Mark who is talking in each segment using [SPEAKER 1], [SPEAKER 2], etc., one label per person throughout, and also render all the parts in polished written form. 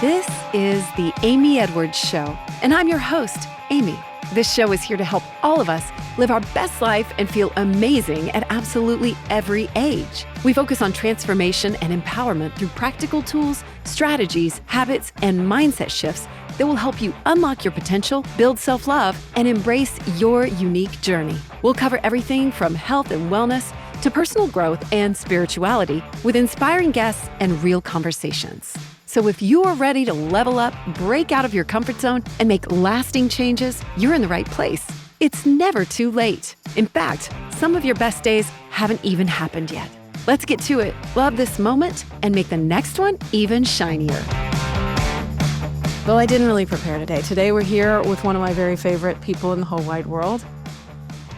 [SPEAKER 1] This is the Amy Edwards Show, and I'm your host, Amy. This show is here to help all of us live our best life and feel amazing at absolutely every age. We focus on transformation and empowerment through practical tools, strategies, habits, and mindset shifts that will help you unlock your potential, build self-love, and embrace your unique journey. We'll cover everything from health and wellness to personal growth and spirituality with inspiring guests and real conversations. So if you're ready to level up, break out of your comfort zone, and make lasting changes, you're in the right place. It's never too late. In fact, some of your best days haven't even happened yet. Let's get to it. Love this moment and make the next one even shinier. Well, I didn't really prepare today. Today we're here with one of my very favorite people in the whole wide world.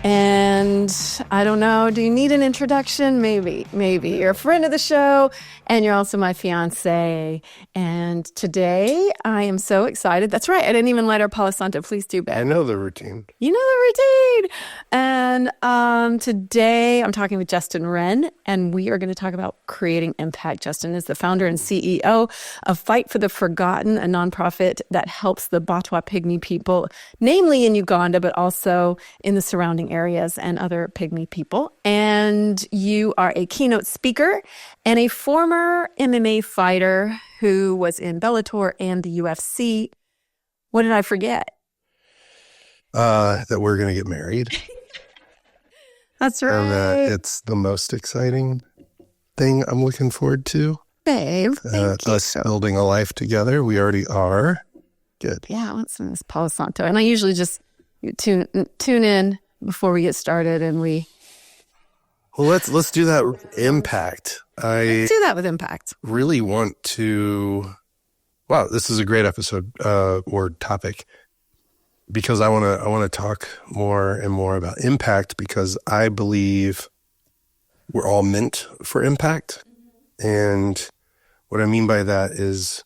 [SPEAKER 1] And I don't know, do you need an introduction? Maybe. You're a friend of the show, and you're also my fiance. And today I am so excited. That's right. I didn't even let her Palo Santo. Please do, babe.
[SPEAKER 2] I know the routine.
[SPEAKER 1] You know the routine. And today I'm talking with Justin Wren, and we are going to talk about creating impact. Justin is the founder and CEO of Fight for the Forgotten, a nonprofit that helps the Batwa Pygmy people, namely in Uganda, but also in the surrounding areas and other Pygmy people. And you are a keynote speaker and a former MMA fighter who was in Bellator and the UFC. What did I forget?
[SPEAKER 2] That we're going to get married.
[SPEAKER 1] That's right.
[SPEAKER 2] And it's the most exciting thing I'm looking forward to.
[SPEAKER 1] Babe,
[SPEAKER 2] us building a life together. We already are. Good.
[SPEAKER 1] Yeah, I want some of this Palo Santo. And I usually just tune in before we get started, and we...
[SPEAKER 2] Well, let's do that with impact.
[SPEAKER 1] Let's do that with impact.
[SPEAKER 2] Really want to... Wow, this is a great episode or topic, because I want to talk more and more about impact, because I believe we're all meant for impact. And what I mean by that is,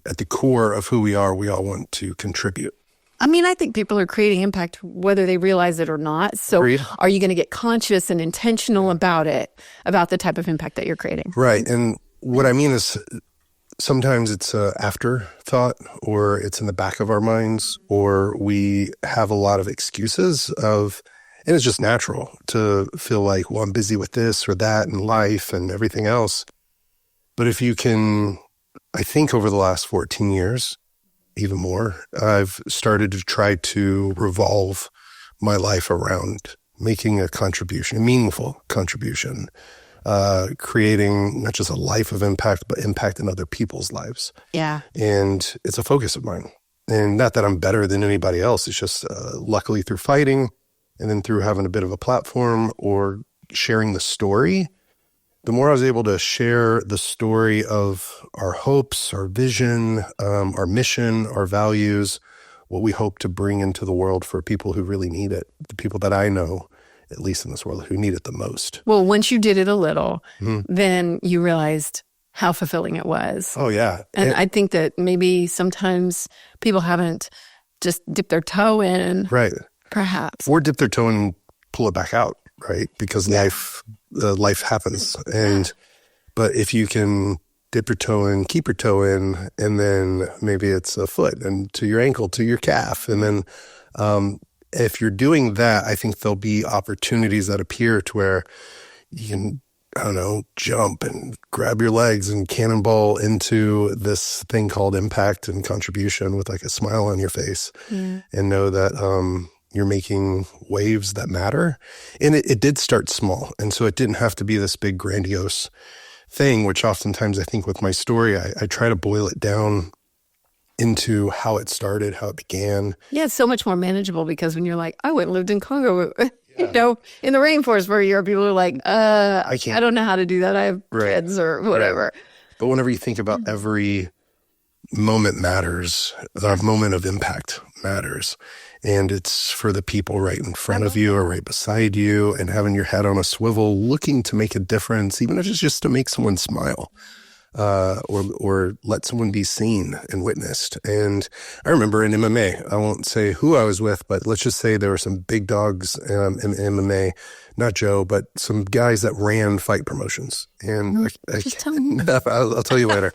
[SPEAKER 2] at the core of who we all want to contribute.
[SPEAKER 1] I mean, I think people are creating impact whether they realize it or not. So
[SPEAKER 2] Agreed.
[SPEAKER 1] Are you going to get conscious and intentional about it, about the type of impact that you're creating?
[SPEAKER 2] Right. And what I mean is, sometimes it's an afterthought, or it's in the back of our minds, or we have a lot of excuses and it's just natural to feel like, well, I'm busy with this or that and life and everything else. But if you can, I think over the last 14 years, even more, I've started to try to revolve my life around making a contribution, a meaningful contribution, creating not just a life of impact, but impact in other people's lives.
[SPEAKER 1] Yeah.
[SPEAKER 2] And it's a focus of mine. And not that I'm better than anybody else. It's just luckily through fighting, and then through having a bit of a platform or sharing the story, the more I was able to share the story of our hopes, our vision, our mission, our values, what we hope to bring into the world for people who really need it, the people that I know, at least in this world, who need it the most.
[SPEAKER 1] Well, once you did it a little, then you realized how fulfilling it was.
[SPEAKER 2] Oh, yeah.
[SPEAKER 1] And I think that maybe sometimes people haven't just dipped their toe in.
[SPEAKER 2] Right.
[SPEAKER 1] Perhaps.
[SPEAKER 2] Or dip their toe and pull it back out, right? Because life happens. But if you can dip your toe in, keep your toe in, and then maybe it's a foot and to your ankle, to your calf. And then if you're doing that, I think there'll be opportunities that appear to where you can, I don't know, jump and grab your legs and cannonball into this thing called impact and contribution with like a smile on your face, and know that you're making waves that matter. And it did start small. And so it didn't have to be this big grandiose thing, which oftentimes I think with my story, I try to boil it down into how it started, how it began.
[SPEAKER 1] Yeah, it's so much more manageable, because when you're like, I went and lived in Congo, in the rainforest for a year, people are like, I don't know how to do that. I have kids or whatever.
[SPEAKER 2] Right. But whenever you think about every moment matters, the moment of impact matters. And it's for the people right in front of you or right beside you, and having your head on a swivel, looking to make a difference, even if it's just to make someone smile. Or let someone be seen and witnessed. And I remember in MMA, I won't say who I was with, but let's just say there were some big dogs in MMA, not Joe, but some guys that ran fight promotions. And
[SPEAKER 1] just tell me.
[SPEAKER 2] I'll tell you later.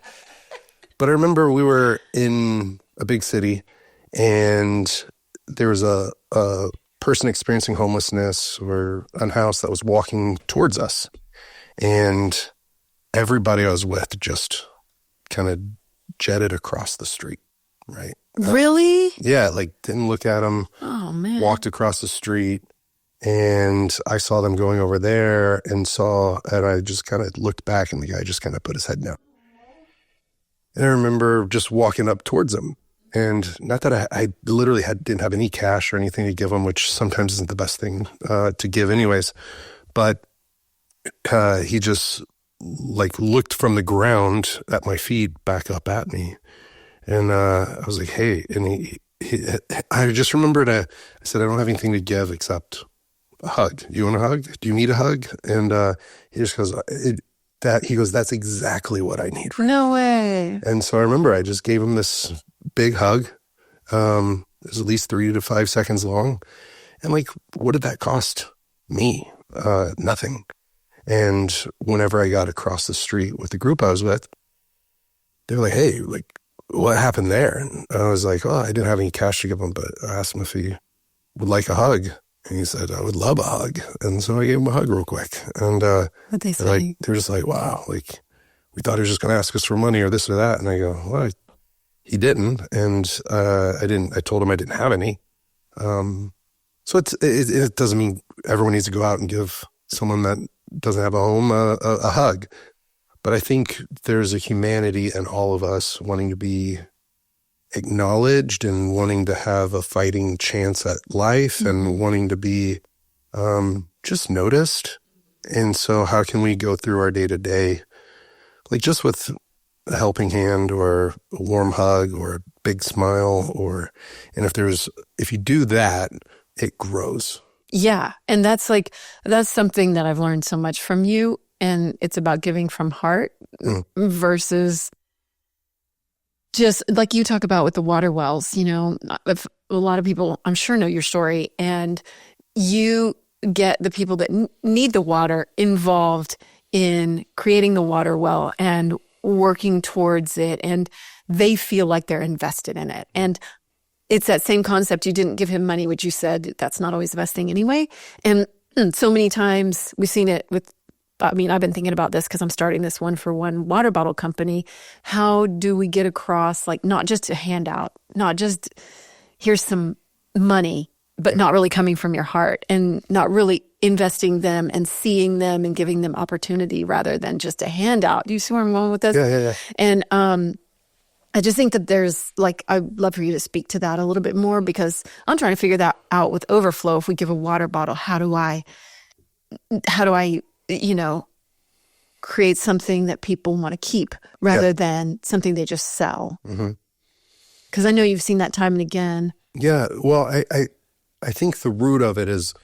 [SPEAKER 2] But I remember we were in a big city, and there was a person experiencing homelessness or unhoused that was walking towards us. And everybody I was with just kind of jetted across the street, right?
[SPEAKER 1] Really?
[SPEAKER 2] Yeah, like didn't look at them.
[SPEAKER 1] Oh, man.
[SPEAKER 2] Walked across the street, and I saw them going over there and I just kind of looked back, and the guy just kind of put his head down. And I remember just walking up towards him. And not that I literally didn't have any cash or anything to give him, which sometimes isn't the best thing to give anyways. But he just like looked from the ground at my feet back up at me. And I was like, hey. And I just remembered, I said, I don't have anything to give except a hug. You want a hug? Do you need a hug? And he just goes, he goes, that's exactly what I need.
[SPEAKER 1] No way.
[SPEAKER 2] And so I remember I just gave him this big hug. It was at least 3 to 5 seconds long. And like, what did that cost me? Nothing. And whenever I got across the street with the group I was with, they were like, hey, like, what happened there? And I was like, oh, I didn't have any cash to give him, but I asked him if he would like a hug. And he said, I would love a hug. And so I gave him a hug real quick. And
[SPEAKER 1] what'd they say?
[SPEAKER 2] they're just like, wow, like, we thought he was just going to ask us for money or this or that. And I go, well, he didn't. And I told him I didn't have any. So it doesn't mean everyone needs to go out and give someone that doesn't have a home a hug. But I think there's a humanity in all of us wanting to be acknowledged and wanting to have a fighting chance at life and wanting to be just noticed. And so how can we go through our day-to-day, like just with a helping hand or a warm hug or a big smile, and if you do that, it grows.
[SPEAKER 1] Yeah. And that's something that I've learned so much from you. And it's about giving from heart versus just like you talk about with the water wells. You know, if a lot of people, I'm sure, know your story, and you get the people that need the water involved in creating the water well and working towards it, and they feel like they're invested in it. And it's that same concept. You didn't give him money, which you said that's not always the best thing anyway. And so many times we've seen it with, I've been thinking about this because I'm starting this one for one water bottle company. How do we get across, like, not just a handout, not just here's some money, but not really coming from your heart and not really investing them and seeing them and giving them opportunity rather than just a handout. Do you see where I'm going with this?
[SPEAKER 2] Yeah.
[SPEAKER 1] And I just think that there's, like, I'd love for you to speak to that a little bit more, because I'm trying to figure that out with overflow. If we give a water bottle, how do I create something that people want to keep rather than something they just sell? Because I know you've seen that time and again.
[SPEAKER 2] Yeah. Well, I think the root of it is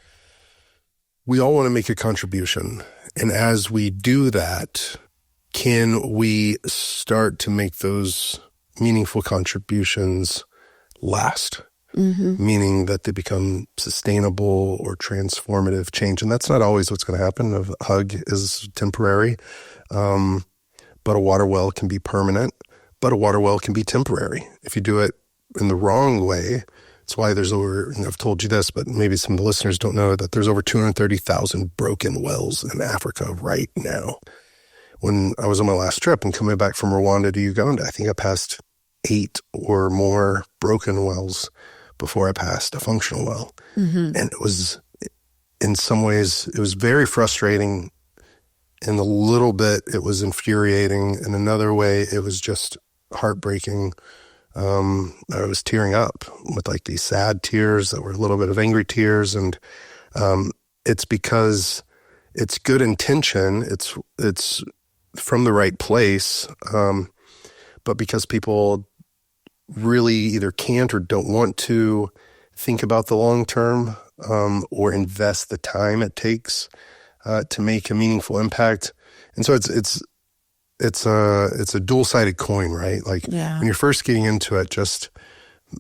[SPEAKER 2] we all want to make a contribution. And as we do that, can we start to make those meaningful contributions last? Meaning that they become sustainable or transformative change. And that's not always what's going to happen. A hug is temporary, but a water well can be permanent, but a water well can be temporary. If you do it in the wrong way, it's why there's I've told you this, but maybe some of the listeners don't know that there's over 230,000 broken wells in Africa right now. When I was on my last trip and coming back from Rwanda to Uganda, I think I passed 8 or more broken wells before I passed a functional well. And it was, in some ways, it was very frustrating. In a little bit, it was infuriating. In another way, it was just heartbreaking. I was tearing up with like these sad tears that were a little bit of angry tears. And it's because it's good intention. It's from the right place. But because people really either can't or don't want to think about the long term or invest the time it takes to make a meaningful impact. And so it's a dual-sided coin, right? Like when you're first getting into it, just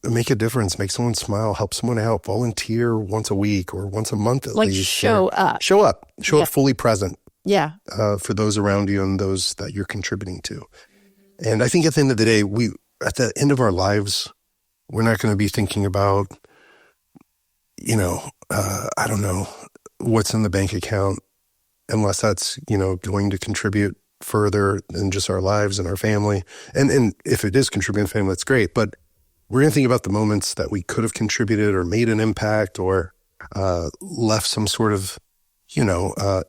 [SPEAKER 2] make a difference, make someone smile, help someone out, volunteer once a week or once a month at least.
[SPEAKER 1] Show up
[SPEAKER 2] Show up fully present.
[SPEAKER 1] Yeah.
[SPEAKER 2] For those around you and those that you're contributing to. And I think at the end of the day, at the end of our lives, we're not going to be thinking about, I don't know, what's in the bank account, unless that's, going to contribute further than just our lives and our family. And if it is contributing to family, that's great. But we're going to think about the moments that we could have contributed or made an impact or left some sort of,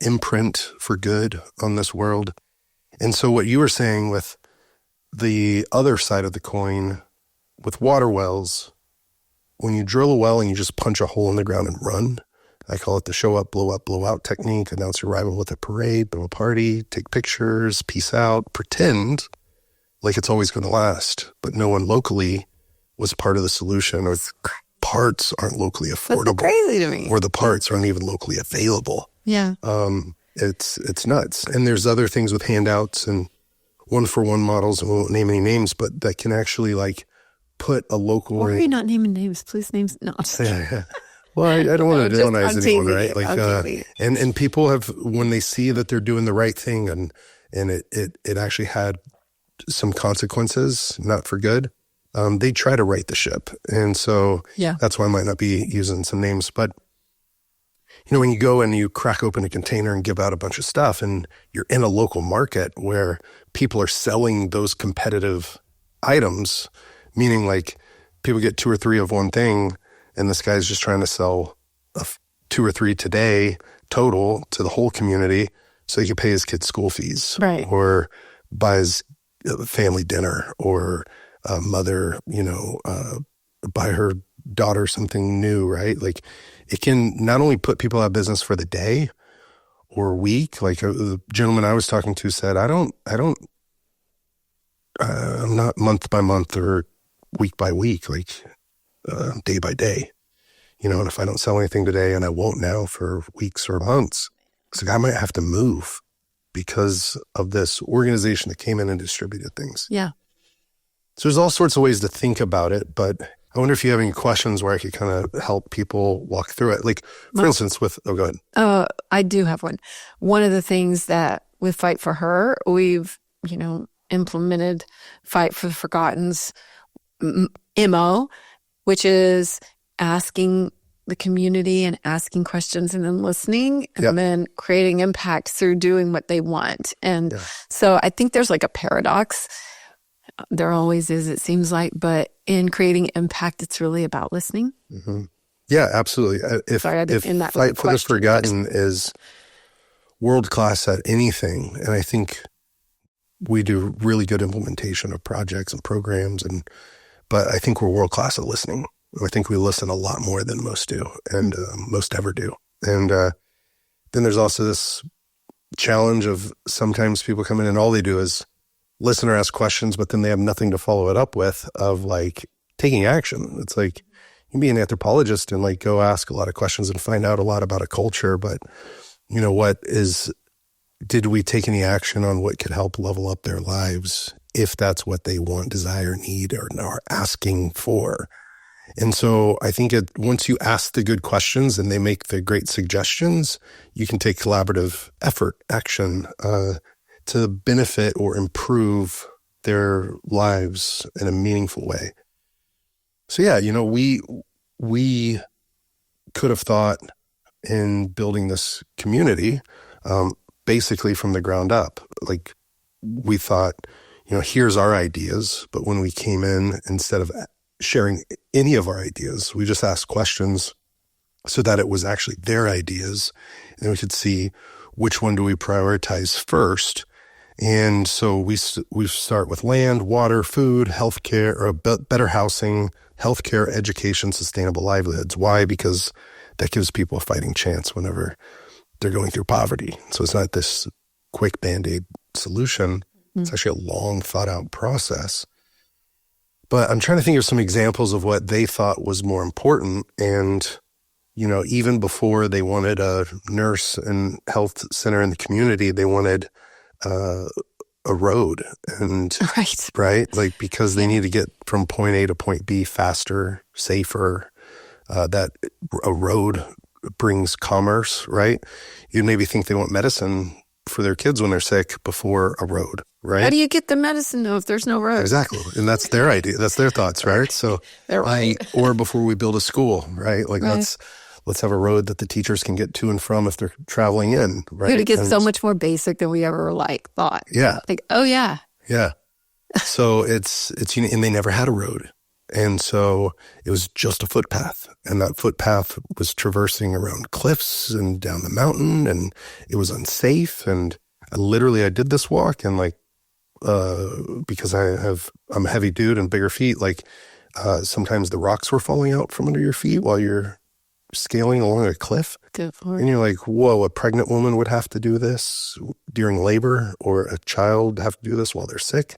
[SPEAKER 2] imprint for good on this world. And so what you were saying with the other side of the coin, with water wells, when you drill a well and you just punch a hole in the ground and run, I call it the show up, blow out technique. Announce your arrival with a parade, throw a party, take pictures, peace out, pretend like it's always going to last. But no one locally was part of the solution, or parts aren't locally affordable.
[SPEAKER 1] That's crazy to me.
[SPEAKER 2] Or the parts aren't even locally available.
[SPEAKER 1] Yeah.
[SPEAKER 2] It's nuts. And there's other things with handouts and one-for-one models, and we won't name any names, but that can actually put a local...
[SPEAKER 1] Why are you not naming names? Please names. No.
[SPEAKER 2] Yeah. Well, I don't want to villainize anyone,
[SPEAKER 1] TV.
[SPEAKER 2] right? And people have, when they see that they're doing the right thing and it actually had some consequences, not for good, they try to right the ship. And so that's why I might not be using some names. But, when you go and you crack open a container and give out a bunch of stuff, and you're in a local market where people are selling those competitive items, meaning people get 2 or 3 of one thing, and this guy's just trying to sell 2 or 3 today total to the whole community so he can pay his kids' school fees.
[SPEAKER 1] Right.
[SPEAKER 2] Or buy his family dinner, or mother, buy her daughter something new, right? It can not only put people out of business for the day or week. The gentleman I was talking to said, I'm not month by month or week by week, day by day, and if I don't sell anything today, and I won't now for weeks or months, it's I might have to move because of this organization that came in and distributed things.
[SPEAKER 1] Yeah.
[SPEAKER 2] So there's all sorts of ways to think about it, but I wonder if you have any questions where I could kind of help people walk through it. For instance, go ahead.
[SPEAKER 1] I do have one. One of the things that with Fight for Her, we've, implemented Fight for the Forgotten's MO, which is asking the community and asking questions and then listening and then creating impact through doing what they want. And so I think there's a paradox. There always is, it seems like, but in creating impact, it's really about listening.
[SPEAKER 2] Mm-hmm. Yeah, absolutely. If Fight for the Forgotten is world-class at anything, and I think we do really good implementation of projects and programs, but I think we're world-class at listening. I think we listen a lot more than most do, and most ever do. And then there's also this challenge of sometimes people come in and all they do is listen or ask questions, but then they have nothing to follow it up with of taking action. It's you can be an anthropologist and go ask a lot of questions and find out a lot about a culture, but did we take any action on what could help level up their lives if that's what they want, desire, need, or are asking for? And so I think once you ask the good questions and they make the great suggestions, you can take collaborative effort, action, to benefit or improve their lives in a meaningful way. So we could have thought in building this community, basically from the ground up. We thought, here's our ideas, but when we came in, instead of sharing any of our ideas, we just asked questions so that it was actually their ideas, and we could see which one do we prioritize first. And so we start with land, water, food, healthcare, or better housing, healthcare, education, sustainable livelihoods. Why? Because that gives people a fighting chance whenever they're going through poverty. So it's not this quick Band-Aid solution. It's actually a long thought out process. But I'm trying to think of some examples of what they thought was more important. And, even before they wanted a nurse and health center in the community, they wanted a road, and right, because they need to get from point A to point B faster, safer. That a road brings commerce, right? You'd maybe think they want medicine for their kids when they're sick before a road, right?
[SPEAKER 1] How do you get the medicine though if there's no road?
[SPEAKER 2] Exactly. And that's their idea. That's their thoughts, right? So or before we build a school, right? Like let's have a road that the teachers can get to and from if they're traveling in, right?
[SPEAKER 1] Dude, it gets so much more basic than we ever thought.
[SPEAKER 2] Yeah.
[SPEAKER 1] Like, oh yeah.
[SPEAKER 2] Yeah. So it's and they never had a road. And so it was just a footpath, and that footpath was traversing around cliffs and down the mountain, and it was unsafe. And I did this walk, and like, because I'm a heavy dude and bigger feet, like, sometimes the rocks were falling out from under your feet while you're scaling along a cliff.
[SPEAKER 1] Good for
[SPEAKER 2] and you're like, whoa, a pregnant woman would have to do this during labor, or a child have to do this while they're sick.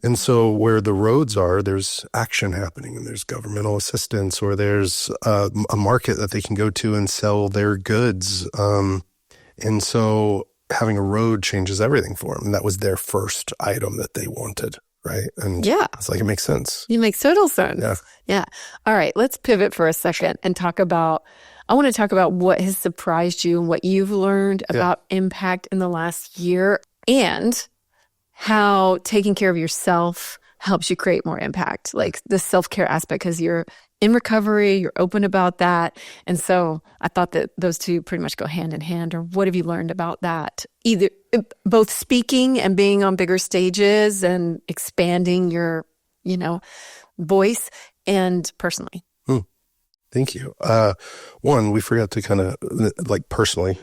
[SPEAKER 2] And so where the roads are, there's action happening, and there's governmental assistance, or there's a market that they can go to and sell their goods. And so having a road changes everything for them. And that was their first item that they wanted, right? And it's like, it makes sense.
[SPEAKER 1] It makes total sense. Yeah. All right, let's pivot for a second and I want to talk about what has surprised you and what you've learned about impact in the last year, and how taking care of yourself helps you create more impact, like the self-care aspect, because you're in recovery, you're open about that. And so I thought that those two pretty much go hand in hand. Or what have you learned about that? Either both speaking and being on bigger stages and expanding your, voice, and personally.
[SPEAKER 2] Thank you. One, we forgot to kind of like personally,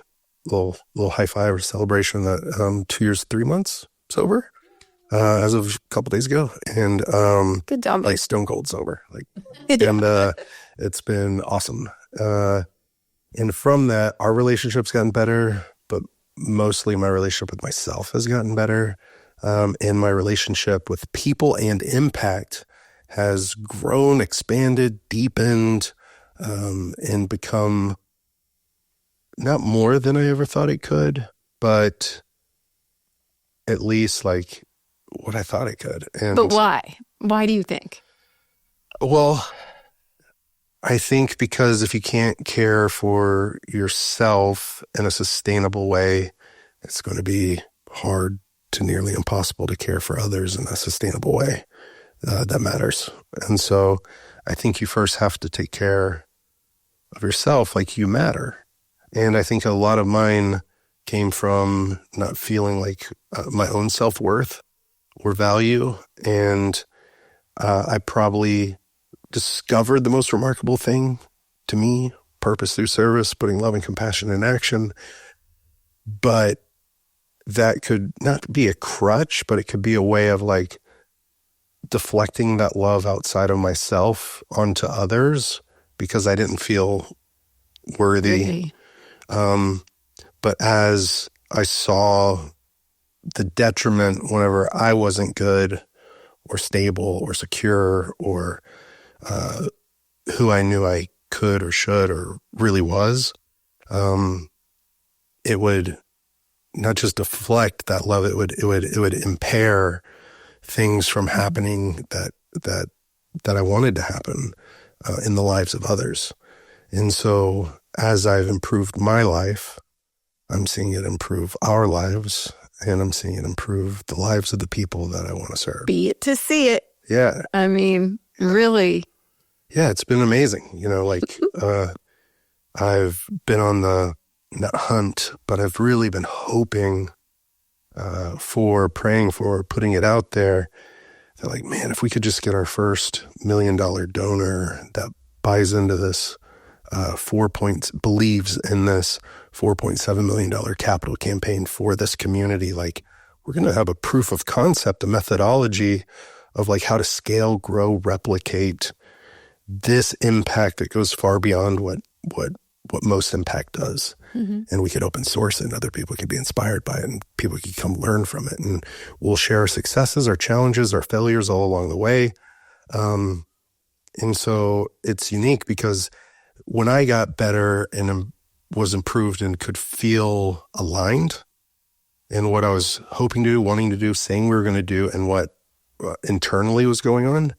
[SPEAKER 2] little high five or celebration that 2 years, 3 months sober, as of a couple days ago, and
[SPEAKER 1] good job,
[SPEAKER 2] like stone cold sober, like, and it's been awesome. And from that, our relationship's gotten better, but mostly my relationship with myself has gotten better, and my relationship with people and impact has grown, expanded, deepened, and become not more than I ever thought it could, but at least like what I thought it could.
[SPEAKER 1] But why? Why do you think?
[SPEAKER 2] Well, I think because if you can't care for yourself in a sustainable way, it's going to be hard to nearly impossible to care for others in a sustainable way that matters. And so I think you first have to take care of yourself like you matter. And I think a lot of mine came from not feeling like my own self-worth or value. And I probably discovered the most remarkable thing to me, purpose through service, putting love and compassion in action. But that could not be a crutch, but it could be a way of like deflecting that love outside of myself onto others because I didn't feel worthy. But as I saw the detriment whenever I wasn't good or stable or secure or who I knew I could or should or really was, it would not just deflect that love, it would impair things from happening that I wanted to happen in the lives of others. And so as I've improved my life, I'm seeing it improve our lives, and I'm seeing it improve the lives of the people that I want to serve.
[SPEAKER 1] Be it to see it.
[SPEAKER 2] Yeah.
[SPEAKER 1] I mean, really.
[SPEAKER 2] Yeah, it's been amazing. Like I've been on the not hunt, but I've really been hoping for, praying for, putting it out there. They're like, man, if we could just get our first $1 million donor that buys into this, believes in this $4.7 million capital campaign for this community, like we're going to have a proof of concept, a methodology of like how to scale, grow, replicate this impact that goes far beyond what most impact does. Mm-hmm. And we could open source it, and other people could be inspired by it, and people could come learn from it. And we'll share our successes, our challenges, our failures all along the way. And so it's unique because when I got better and was improved and could feel aligned in what I was hoping to do, wanting to do, saying we were going to do, and what internally was going on,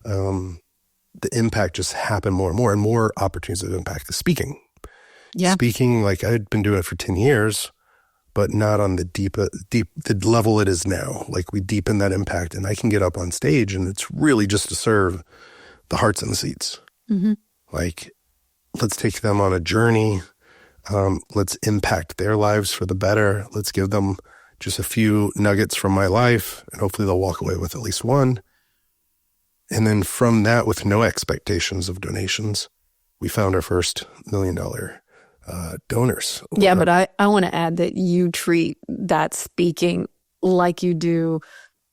[SPEAKER 2] the impact just happened more and more opportunities of impact. The speaking, like I had been doing it for 10 years, but not on the the level it is now. Like we deepen that impact, and I can get up on stage and it's really just to serve the hearts in the seats.
[SPEAKER 1] Mm-hmm.
[SPEAKER 2] Like, let's take them on a journey. Let's impact their lives for the better. Let's give them just a few nuggets from my life, and hopefully they'll walk away with at least one. And then from that, with no expectations of donations, we found our first $1 million donors.
[SPEAKER 1] Yeah, but I want to add that you treat that speaking like you do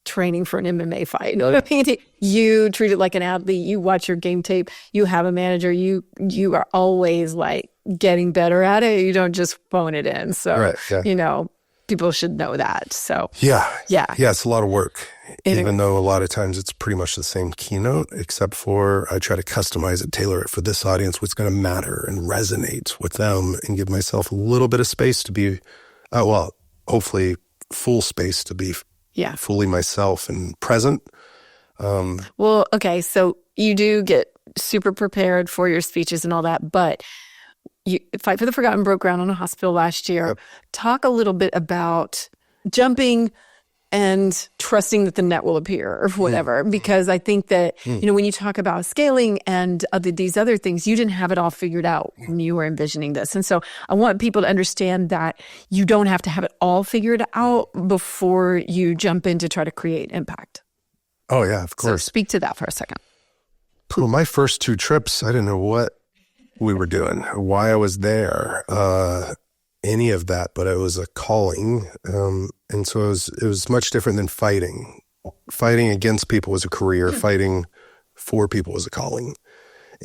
[SPEAKER 1] training for an MMA fight. You know what I mean? You treat it like an athlete. You watch your game tape. You have a manager. You are always like getting better at it. You don't just phone it in. So,
[SPEAKER 2] right, yeah.
[SPEAKER 1] You know, people should know that. So,
[SPEAKER 2] yeah,
[SPEAKER 1] yeah,
[SPEAKER 2] it's a lot of work. Even though a lot of times it's pretty much the same keynote, except for I try to customize it, tailor it for this audience, what's going to matter and resonate with them, and give myself a little bit of space to be, hopefully full space to be fully myself and present.
[SPEAKER 1] Well, okay, so you do get super prepared for your speeches and all that, but you Fight for the Forgotten broke ground on a hospital last year.
[SPEAKER 2] Yep.
[SPEAKER 1] Talk a little bit about jumping and trusting that the net will appear or whatever, because I think that, you know, when you talk about scaling and these other things, you didn't have it all figured out when you were envisioning this. And so I want people to understand that you don't have to have it all figured out before you jump in to try to create impact.
[SPEAKER 2] Oh, yeah, of
[SPEAKER 1] So
[SPEAKER 2] course.
[SPEAKER 1] speak to that for a second.
[SPEAKER 2] Well, my first 2 trips, I didn't know what we were doing, why I was there, any of that, but it was a calling. And so it was much different than fighting. Fighting against people was a career. Fighting for people was a calling.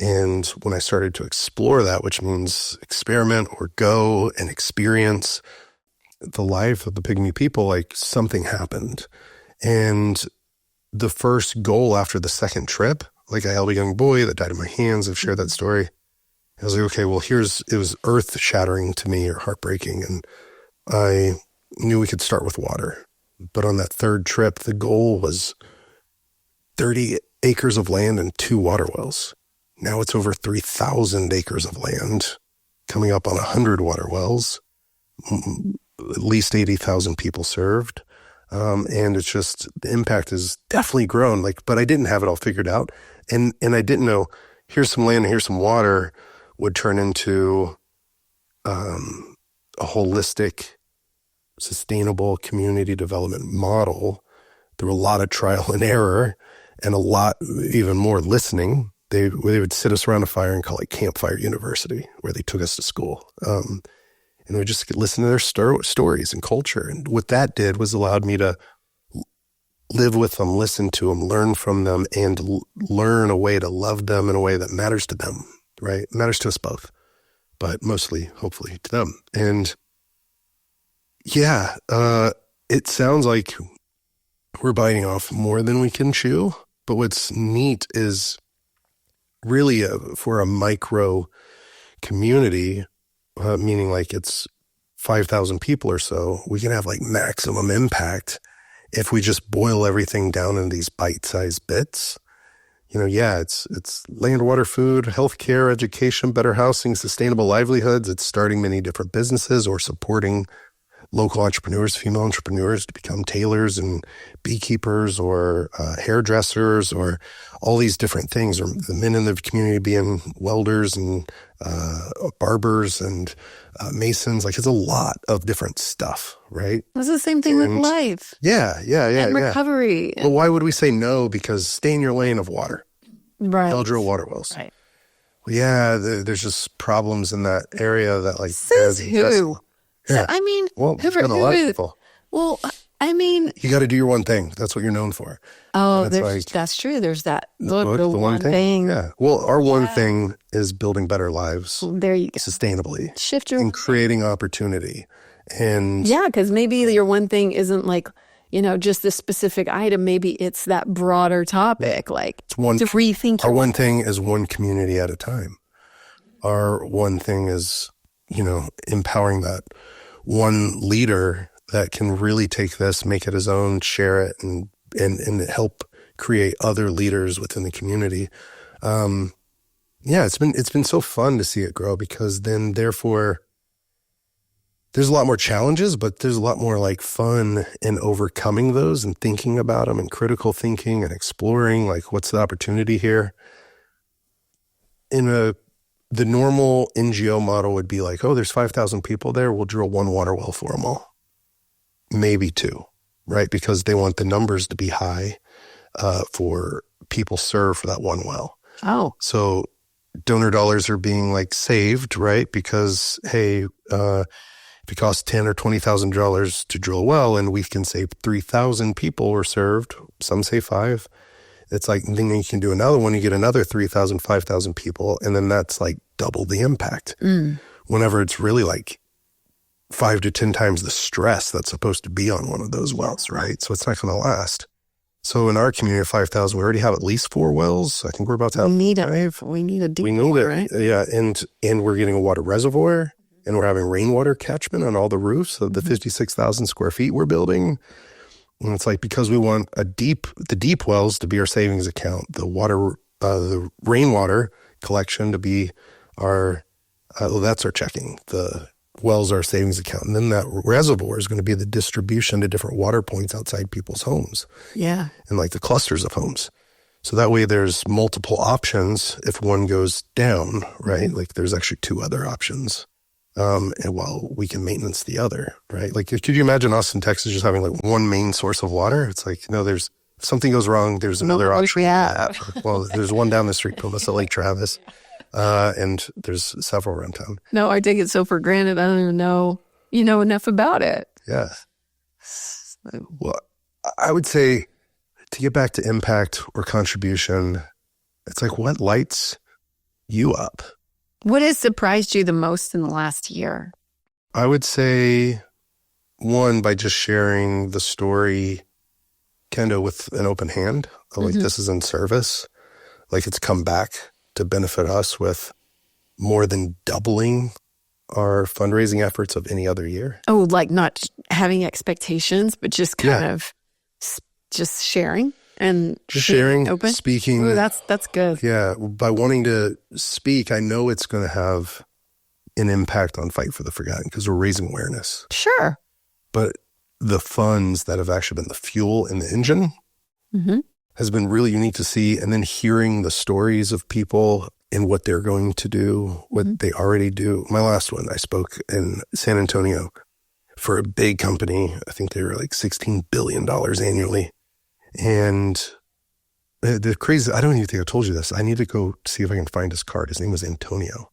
[SPEAKER 2] And when I started to explore that, which means experiment or go and experience the life of the Pygmy people, like something happened. And the first goal after the second trip, like I held a young boy that died in my hands. I've shared that story. I was like, okay, well, it was earth shattering to me, or heartbreaking. And I knew we could start with water. But on that third trip, the goal was 30 acres of land and 2 water wells. Now it's over 3,000 acres of land, coming up on 100 water wells, at least 80,000 people served. And it's just, the impact has definitely grown. But I didn't have it all figured out. And I didn't know, here's some land and here's some water would turn into a holistic, sustainable community development model through a lot of trial and error and a lot, even more listening. They would sit us around a fire and call it Campfire University, where they took us to school. And we just listen to their stories and culture. And what that did was allowed me to live with them, listen to them, learn from them, and learn a way to love them in a way that matters to them, right? It matters to us both, but mostly, hopefully, to them. And yeah, it sounds like we're biting off more than we can chew. But what's neat is really for a micro community, meaning like it's 5,000 people or so, we can have like maximum impact if we just boil everything down in these bite-sized bits. You know, yeah, it's land, water, food, healthcare, education, better housing, sustainable livelihoods. It's starting many different businesses or supporting local entrepreneurs, female entrepreneurs, to become tailors and beekeepers or hairdressers, or all these different things, or the men in the community being welders and barbers and masons. Like, it's a lot of different stuff, right?
[SPEAKER 1] It's the same thing with life.
[SPEAKER 2] Yeah.
[SPEAKER 1] And recovery.
[SPEAKER 2] Well, why would we say no? Because stay in your lane of water.
[SPEAKER 1] Right.
[SPEAKER 2] They'll drill water wells.
[SPEAKER 1] Right.
[SPEAKER 2] Well, yeah, there's just problems in that area that, like,
[SPEAKER 1] says who?
[SPEAKER 2] Yeah.
[SPEAKER 1] So, I mean,
[SPEAKER 2] well, a lot of people.
[SPEAKER 1] Well, I mean,
[SPEAKER 2] you got to do your one thing. That's what you're known for.
[SPEAKER 1] Oh, that's true. There's that. The one thing.
[SPEAKER 2] Yeah. Well, our one thing is building better lives.
[SPEAKER 1] Well, there you go.
[SPEAKER 2] Sustainably.
[SPEAKER 1] Shift your.
[SPEAKER 2] And creating opportunity. And
[SPEAKER 1] yeah, because maybe your one thing isn't like, you know, just this specific item. Maybe it's that broader topic. Like,
[SPEAKER 2] it's one,
[SPEAKER 1] to rethink.
[SPEAKER 2] Our one thing is one community at a time. Our one thing is, you know, empowering that one leader that can really take this, make it his own, share it, and help create other leaders within the community. Yeah, it's been so fun to see it grow, because then therefore there's a lot more challenges, but there's a lot more like fun in overcoming those and thinking about them and critical thinking and exploring like what's the opportunity here. The normal NGO model would be like, oh, there's 5,000 people there. We'll drill one water well for them all. Maybe two, right? Because they want the numbers to be high for people served for that one well.
[SPEAKER 1] Oh.
[SPEAKER 2] So donor dollars are being like saved, right? Because, hey, if it costs $10,000 or $20,000 to drill a well and we can save 3,000 people were served, some say 5. It's like, then you can do another one, you get another 3,000, 5,000 people, and then that's like double the impact. Whenever it's really like 5 to 10 times the stress that's supposed to be on one of those wells, right? So it's not going to last. So in our community of 5,000, we already have at least 4 wells. I think we're about to have 5.
[SPEAKER 1] We need a deep
[SPEAKER 2] we know
[SPEAKER 1] well,
[SPEAKER 2] that,
[SPEAKER 1] right?
[SPEAKER 2] Yeah, and we're getting a water reservoir, and we're having rainwater catchment on all the roofs of the 56,000 square feet we're building. And it's like, because we want the deep wells to be our savings account, the rainwater collection to be our, that's our checking. The wells are our savings account. And then that reservoir is going to be the distribution to different water points outside people's homes.
[SPEAKER 1] Yeah.
[SPEAKER 2] And like the clusters of homes. So that way there's multiple options if one goes down, right? Like there's actually 2 other options. And while we can maintenance the other, right? Like, could you imagine us in Texas just having like one main source of water? It's like, no, if something goes wrong, there's another option.
[SPEAKER 1] Yeah.
[SPEAKER 2] Well, there's one down the street from us at Lake Travis, and there's several around town.
[SPEAKER 1] No, I take it so for granted. I don't even know, enough about it.
[SPEAKER 2] Yeah. Well, I would say to get back to impact or contribution, it's like, what lights you up?
[SPEAKER 1] What has surprised you the most in the last year?
[SPEAKER 2] I would say, one, by just sharing the story kind of with an open hand. Like, this is in service. Like, it's come back to benefit us with more than doubling our fundraising efforts of any other year.
[SPEAKER 1] Oh, like not having expectations, but just kind of just sharing and
[SPEAKER 2] just sharing,
[SPEAKER 1] open.
[SPEAKER 2] Speaking.
[SPEAKER 1] Ooh, that's good.
[SPEAKER 2] Yeah. By wanting to speak, I know it's going to have an impact on Fight for the Forgotten because we're raising awareness.
[SPEAKER 1] Sure.
[SPEAKER 2] But the funds that have actually been the fuel in the engine has been really unique to see. And then hearing the stories of people and what they're going to do, what they already do. My last one, I spoke in San Antonio for a big company. I think they were like $16 billion annually. And the crazy, I don't even think I told you this. I need to go see if I can find his card. His name was Antonio.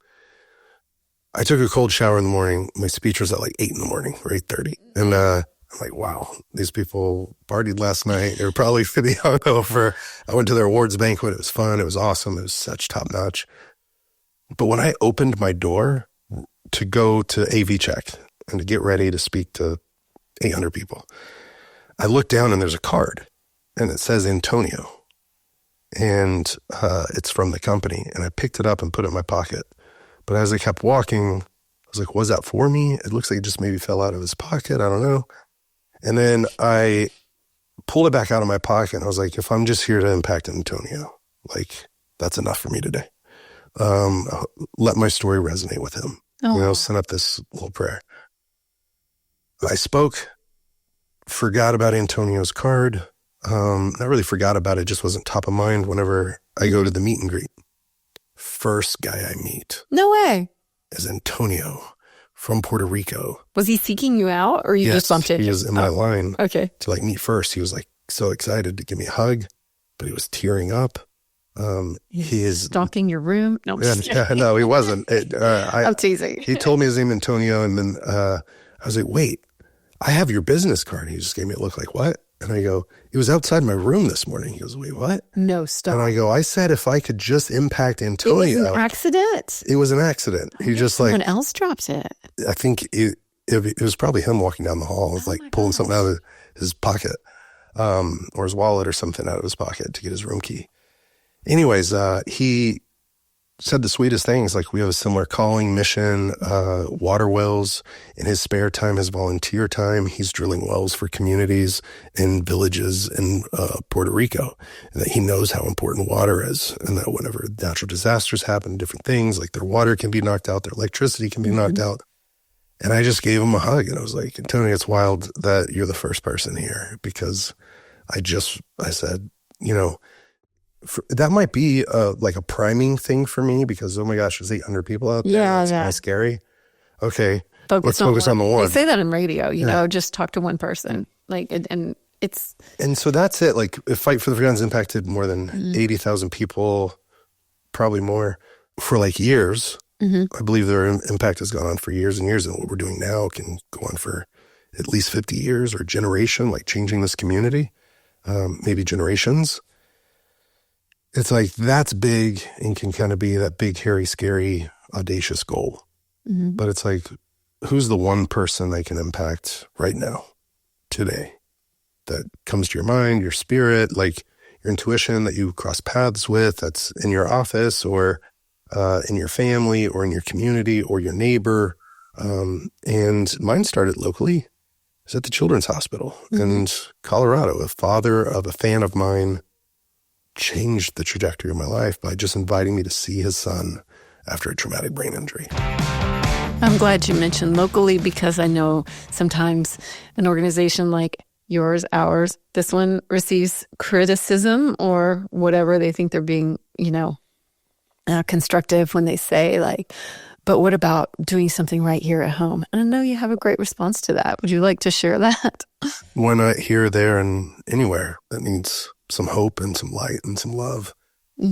[SPEAKER 2] I took a cold shower in the morning. My speech was at like 8 in the morning, or 8:30. And I'm like, wow, these people partied last night. They were probably pretty hungover. I went to their awards banquet. It was fun. It was awesome. It was such top notch. But when I opened my door to go to AV check and to get ready to speak to 800 people, I looked down and there's a card and it says Antonio. And it's from the company. And I picked it up and put it in my pocket. But as I kept walking, I was like, was that for me? It looks like it just maybe fell out of his pocket. I don't know. And then I pulled it back out of my pocket and I was like, if I'm just here to impact Antonio, like that's enough for me today. Let my story resonate with him. Send up this little prayer. I spoke, forgot about Antonio's card. Not really forgot about it, just wasn't top of mind whenever I go to the meet and greet. First guy I meet.
[SPEAKER 1] No way.
[SPEAKER 2] Is Antonio from Puerto Rico.
[SPEAKER 1] Was he seeking you out or you just bumped into him?
[SPEAKER 2] He was in my line
[SPEAKER 1] to
[SPEAKER 2] like meet first. He was like so excited to give me a hug, but he was tearing up. He is
[SPEAKER 1] stalking your room. No,
[SPEAKER 2] no, he wasn't.
[SPEAKER 1] I'm teasing.
[SPEAKER 2] He told me his name Antonio, and then I was like, wait, I have your business card. He just gave me a look like, what? And I go, it was outside my room this morning. He goes, wait, what?
[SPEAKER 1] No, stop.
[SPEAKER 2] And I go, I said if I could just impact Antonio.
[SPEAKER 1] It was an accident.
[SPEAKER 2] It was an accident. He just
[SPEAKER 1] someone else dropped it.
[SPEAKER 2] I think it was probably him walking down the hall, pulling something out of his pocket, or his wallet or something out of his pocket to get his room key. Anyways, he said the sweetest things, like we have a similar calling, mission, water wells. In his spare time, his volunteer time, he's drilling wells for communities in villages in Puerto Rico, and that he knows how important water is, and that whenever natural disasters happen, different things, like their water can be knocked out, their electricity can be knocked out. And I just gave him a hug, and I was like, Tony, it's wild that you're the first person here, because I said, that might be like a priming thing for me, because, oh my gosh, there's 800 people out there.
[SPEAKER 1] Yeah,
[SPEAKER 2] it's kind of scary. Okay, let's focus on the one.
[SPEAKER 1] They say that in radio, you know, just talk to one person. And so
[SPEAKER 2] that's it. Like, Fight for the Forgotten's impacted more than 80,000 people, probably more, for like years. I believe their impact has gone on for years and years, and what we're doing now can go on for at least 50 years or a generation, like changing this community, maybe generations. It's like, that's big and can kind of be that big, hairy, scary, audacious goal. But it's like, who's the one person they can impact right now, today, that comes to your mind, your spirit, like your intuition that you cross paths with, that's in your office or in your family or in your community or your neighbor. And mine started locally. It's at the Children's Hospital in Colorado. A father of a fan of mine changed the trajectory of my life by just inviting me to see his son after a traumatic brain injury.
[SPEAKER 1] I'm glad you mentioned locally, because I know sometimes an organization like yours, ours, this one receives criticism or whatever. They think they're being, constructive when they say, like, but what about doing something right here at home? And I know you have a great response to that. Would you like to share that?
[SPEAKER 2] Why not here, there, and anywhere that needs some hope and some light and some love?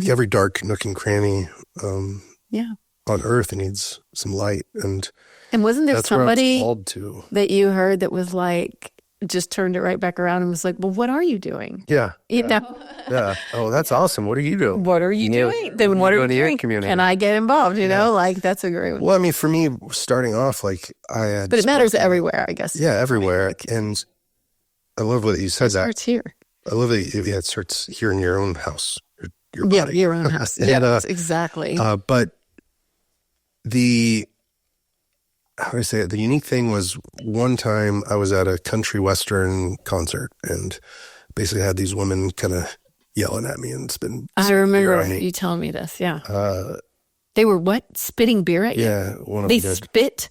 [SPEAKER 2] Every dark nook and cranny on earth needs some light. And
[SPEAKER 1] wasn't there somebody
[SPEAKER 2] that
[SPEAKER 1] you heard that was like, just turned it right back around and was like, well, what are you doing?
[SPEAKER 2] Yeah.
[SPEAKER 1] know?
[SPEAKER 2] Yeah. Oh, that's awesome. What are you doing?
[SPEAKER 1] What are you doing? Then what are you doing?
[SPEAKER 2] Community.
[SPEAKER 1] And I get involved, like, that's a great one.
[SPEAKER 2] Well, I mean, for me, starting off, like, but
[SPEAKER 1] it matters everywhere, I guess.
[SPEAKER 2] Yeah, everywhere. And I love what you said. It
[SPEAKER 1] starts here.
[SPEAKER 2] I love that it starts here in your own house, your body.
[SPEAKER 1] Yeah, your own house. Exactly.
[SPEAKER 2] But how do I say it? The unique thing was, one time I was at a country western concert and basically had these women kind of yelling at me and spitting.
[SPEAKER 1] I remember you telling me this. Yeah. They were what? Spitting beer at you?
[SPEAKER 2] Yeah.
[SPEAKER 1] They spit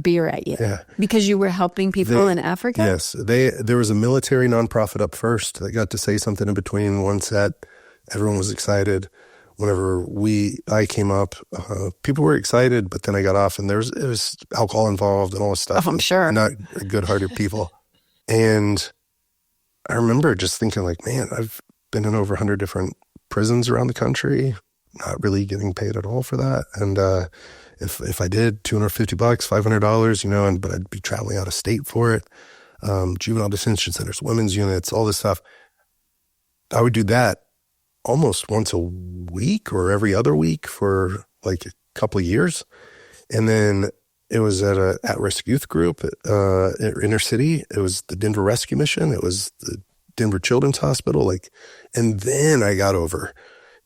[SPEAKER 1] beer at you.
[SPEAKER 2] Yeah.
[SPEAKER 1] Because you were helping people in Africa?
[SPEAKER 2] Yes. There was a military nonprofit up first that got to say something in between one set. Everyone was excited. Whenever I came up, people were excited, but then I got off, and it was alcohol involved and all this stuff.
[SPEAKER 1] Oh, I'm sure.
[SPEAKER 2] Not good-hearted people. And I remember just thinking, like, man, I've been in over 100 different prisons around the country, not really getting paid at all for that. And if I did, $250, $500, but I'd be traveling out of state for it. Juvenile detention centers, women's units, all this stuff. I would do that almost once a week or every other week for like a couple of years. And then it was at a at-risk youth group inner city. It was the Denver Rescue Mission. It was the Denver Children's Hospital. And then I got over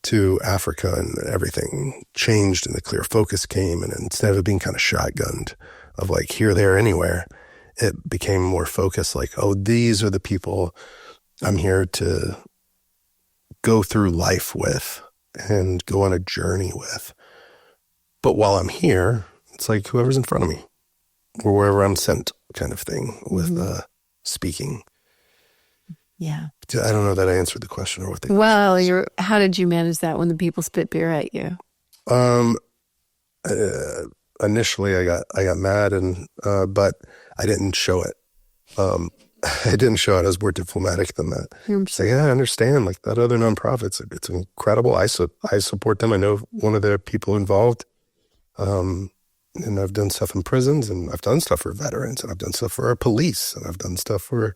[SPEAKER 2] to Africa, and everything changed, and the clear focus came. And instead of it being kind of shotgunned of like here, there, anywhere, it became more focused, like, oh, these are the people I'm here to go through life with and go on a journey with. But while I'm here, it's like whoever's in front of me or wherever I'm sent, kind of thing, with speaking.
[SPEAKER 1] Yeah.
[SPEAKER 2] I don't know that I answered the question or what they.
[SPEAKER 1] Well, how did you manage that when the people spit beer at you?
[SPEAKER 2] Initially I got mad, and but I didn't show it. I didn't show it. I was more diplomatic than that. Say, yeah, I understand. Like, that other nonprofits, it's incredible. I support them. I know one of the people involved. And I've done stuff in prisons, and I've done stuff for veterans, and I've done stuff for our police, and I've done stuff for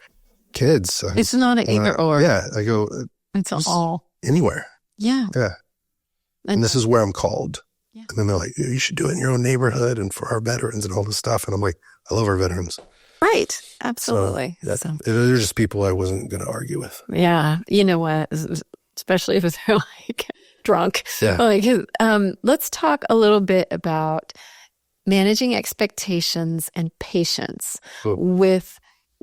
[SPEAKER 2] kids.
[SPEAKER 1] It's not an either or.
[SPEAKER 2] Yeah, I go.
[SPEAKER 1] It's all.
[SPEAKER 2] Anywhere.
[SPEAKER 1] Yeah.
[SPEAKER 2] Yeah. And this is where I'm called. Yeah. And then they're like, you should do it in your own neighborhood and for our veterans and all this stuff. And I'm like, I love our veterans.
[SPEAKER 1] Right. Absolutely.
[SPEAKER 2] So they're just people I wasn't going to argue with.
[SPEAKER 1] Yeah. You know what? Especially if they're like drunk.
[SPEAKER 2] Yeah.
[SPEAKER 1] Let's talk a little bit about managing expectations and patience with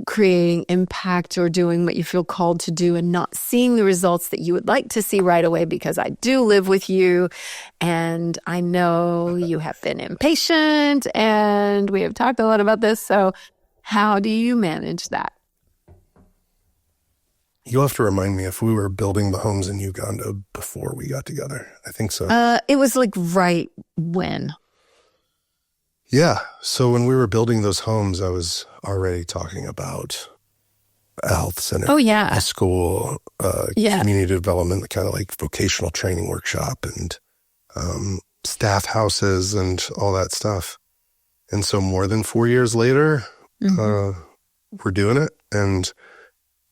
[SPEAKER 1] creating impact or doing what you feel called to do and not seeing the results that you would like to see right away, because I do live with you and I know you have been impatient and we have talked a lot about this. So how do you manage that?
[SPEAKER 2] You'll have to remind me if we were building the homes in Uganda before we got together. I think so.
[SPEAKER 1] It was like right when.
[SPEAKER 2] Yeah. So when we were building those homes, I was already talking about a health center.
[SPEAKER 1] Oh, yeah.
[SPEAKER 2] A school, community development, kind of like vocational training workshop and staff houses and all that stuff. And so more than 4 years later, we're doing it. And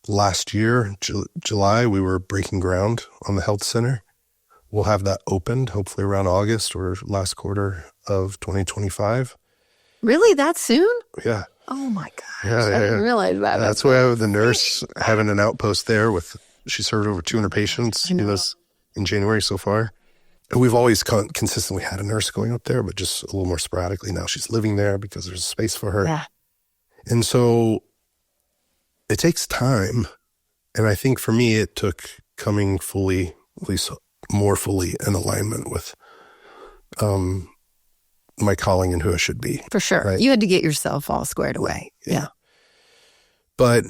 [SPEAKER 2] last year, July, we were breaking ground on the health center. We'll have that opened hopefully around August or last quarter of 2025.
[SPEAKER 1] Really? That soon?
[SPEAKER 2] Yeah.
[SPEAKER 1] Oh my gosh.
[SPEAKER 2] Yeah,
[SPEAKER 1] I didn't realize that.
[SPEAKER 2] That's why I have the nurse having an outpost there she served over 200 patients in January so far. And we've always consistently had a nurse going up there, but just a little more sporadically. Now she's living there because there's space for her.
[SPEAKER 1] Yeah.
[SPEAKER 2] And so it takes time. And I think for me, it took coming fully, at least more fully in alignment with my calling and who I should be.
[SPEAKER 1] For sure.
[SPEAKER 2] Right?
[SPEAKER 1] You had to get yourself all squared away. Yeah.
[SPEAKER 2] But